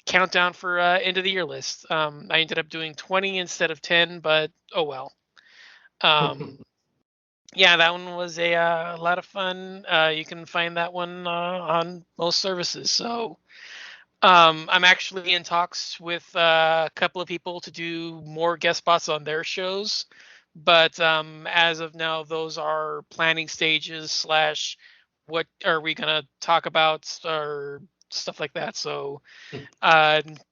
countdown for end of the year list. I ended up doing 20 instead of 10, but oh well. Yeah, that one was a lot of fun. You can find that one on most services. So I'm actually in talks with a couple of people to do more guest spots on their shows. But as of now, those are planning stages / what are we going to talk about or stuff like that. So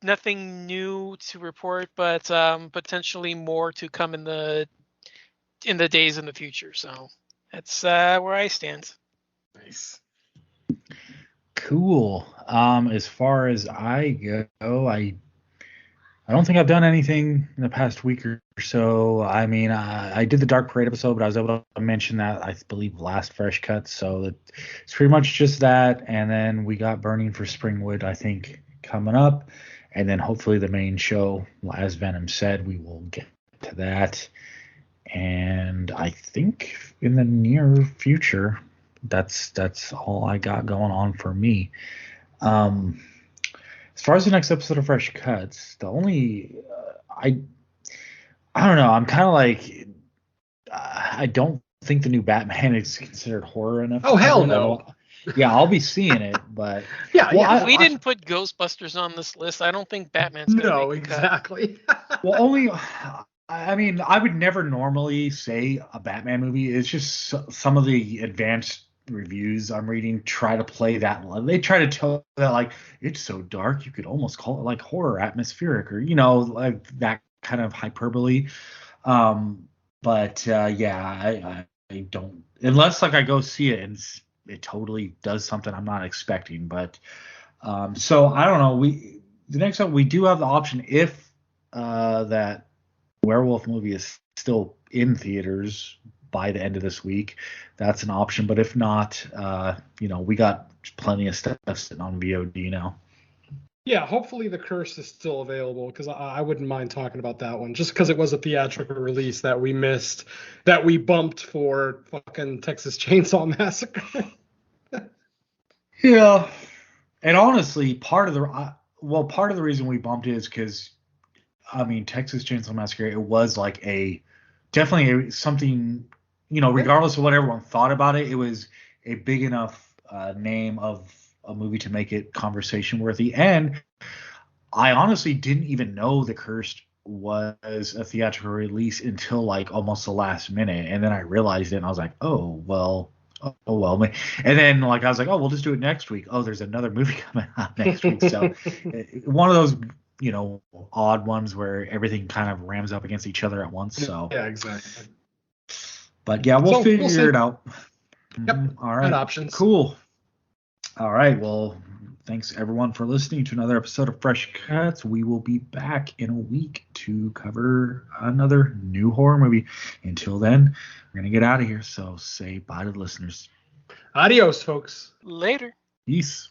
nothing new to report, but potentially more to come in the days in the future. So that's where I stand. Nice. Cool. As far as I go, I don't think I've done anything in the past week or so. I mean, I did the Dark Parade episode, but I was able to mention that, I believe, last Fresh Cut. So it's pretty much just that. And then we got Burning for Springwood, I think, coming up. And then hopefully the main show, as Venom said, we will get to that. And I think in the near future, that's all I got going on for me. As far as the next episode of Fresh Cuts, the only I don't know. I'm kind of like I don't think the new Batman is considered horror enough. Oh hell no! Yeah, I'll be seeing it, but if we didn't put Ghostbusters on this list, I don't think Batman's gonna make exactly. Well, only. I mean, I would never normally say a Batman movie. It's just some of the advanced reviews I'm reading try to play that. They try to tell that like it's so dark you could almost call it like horror atmospheric, or like that kind of hyperbole. But I don't, unless like I go see it and it totally does something I'm not expecting. But so I don't know. The next one we do have the option if that werewolf movie is still in theaters by the end of this week. That's an option, but if not, we got plenty of stuff sitting on VOD now. Yeah, hopefully The Curse is still available, because I wouldn't mind talking about that one, just because it was a theatrical release that we missed, that we bumped for fucking Texas Chainsaw Massacre. Yeah. And honestly, part of the reason we bumped it is because, I mean, Texas Chainsaw Massacre, it was like definitely something, regardless of what everyone thought about it, it was a big enough name of a movie to make it conversation worthy. And I honestly didn't even know The Cursed was a theatrical release until like almost the last minute. And then I realized it and I was like, oh, well. And then like I was like, oh, we'll just do it next week. Oh, there's another movie coming out next week. So one of those, odd ones where everything kind of rams up against each other at once. So yeah, exactly. But yeah, we'll figure it out. Yep. All right. Options. Cool. All right. Well, thanks everyone for listening to another episode of Fresh Cuts. We will be back in a week to cover another new horror movie. Until then, we're going to get out of here. So say bye to the listeners. Adios, folks. Later. Peace.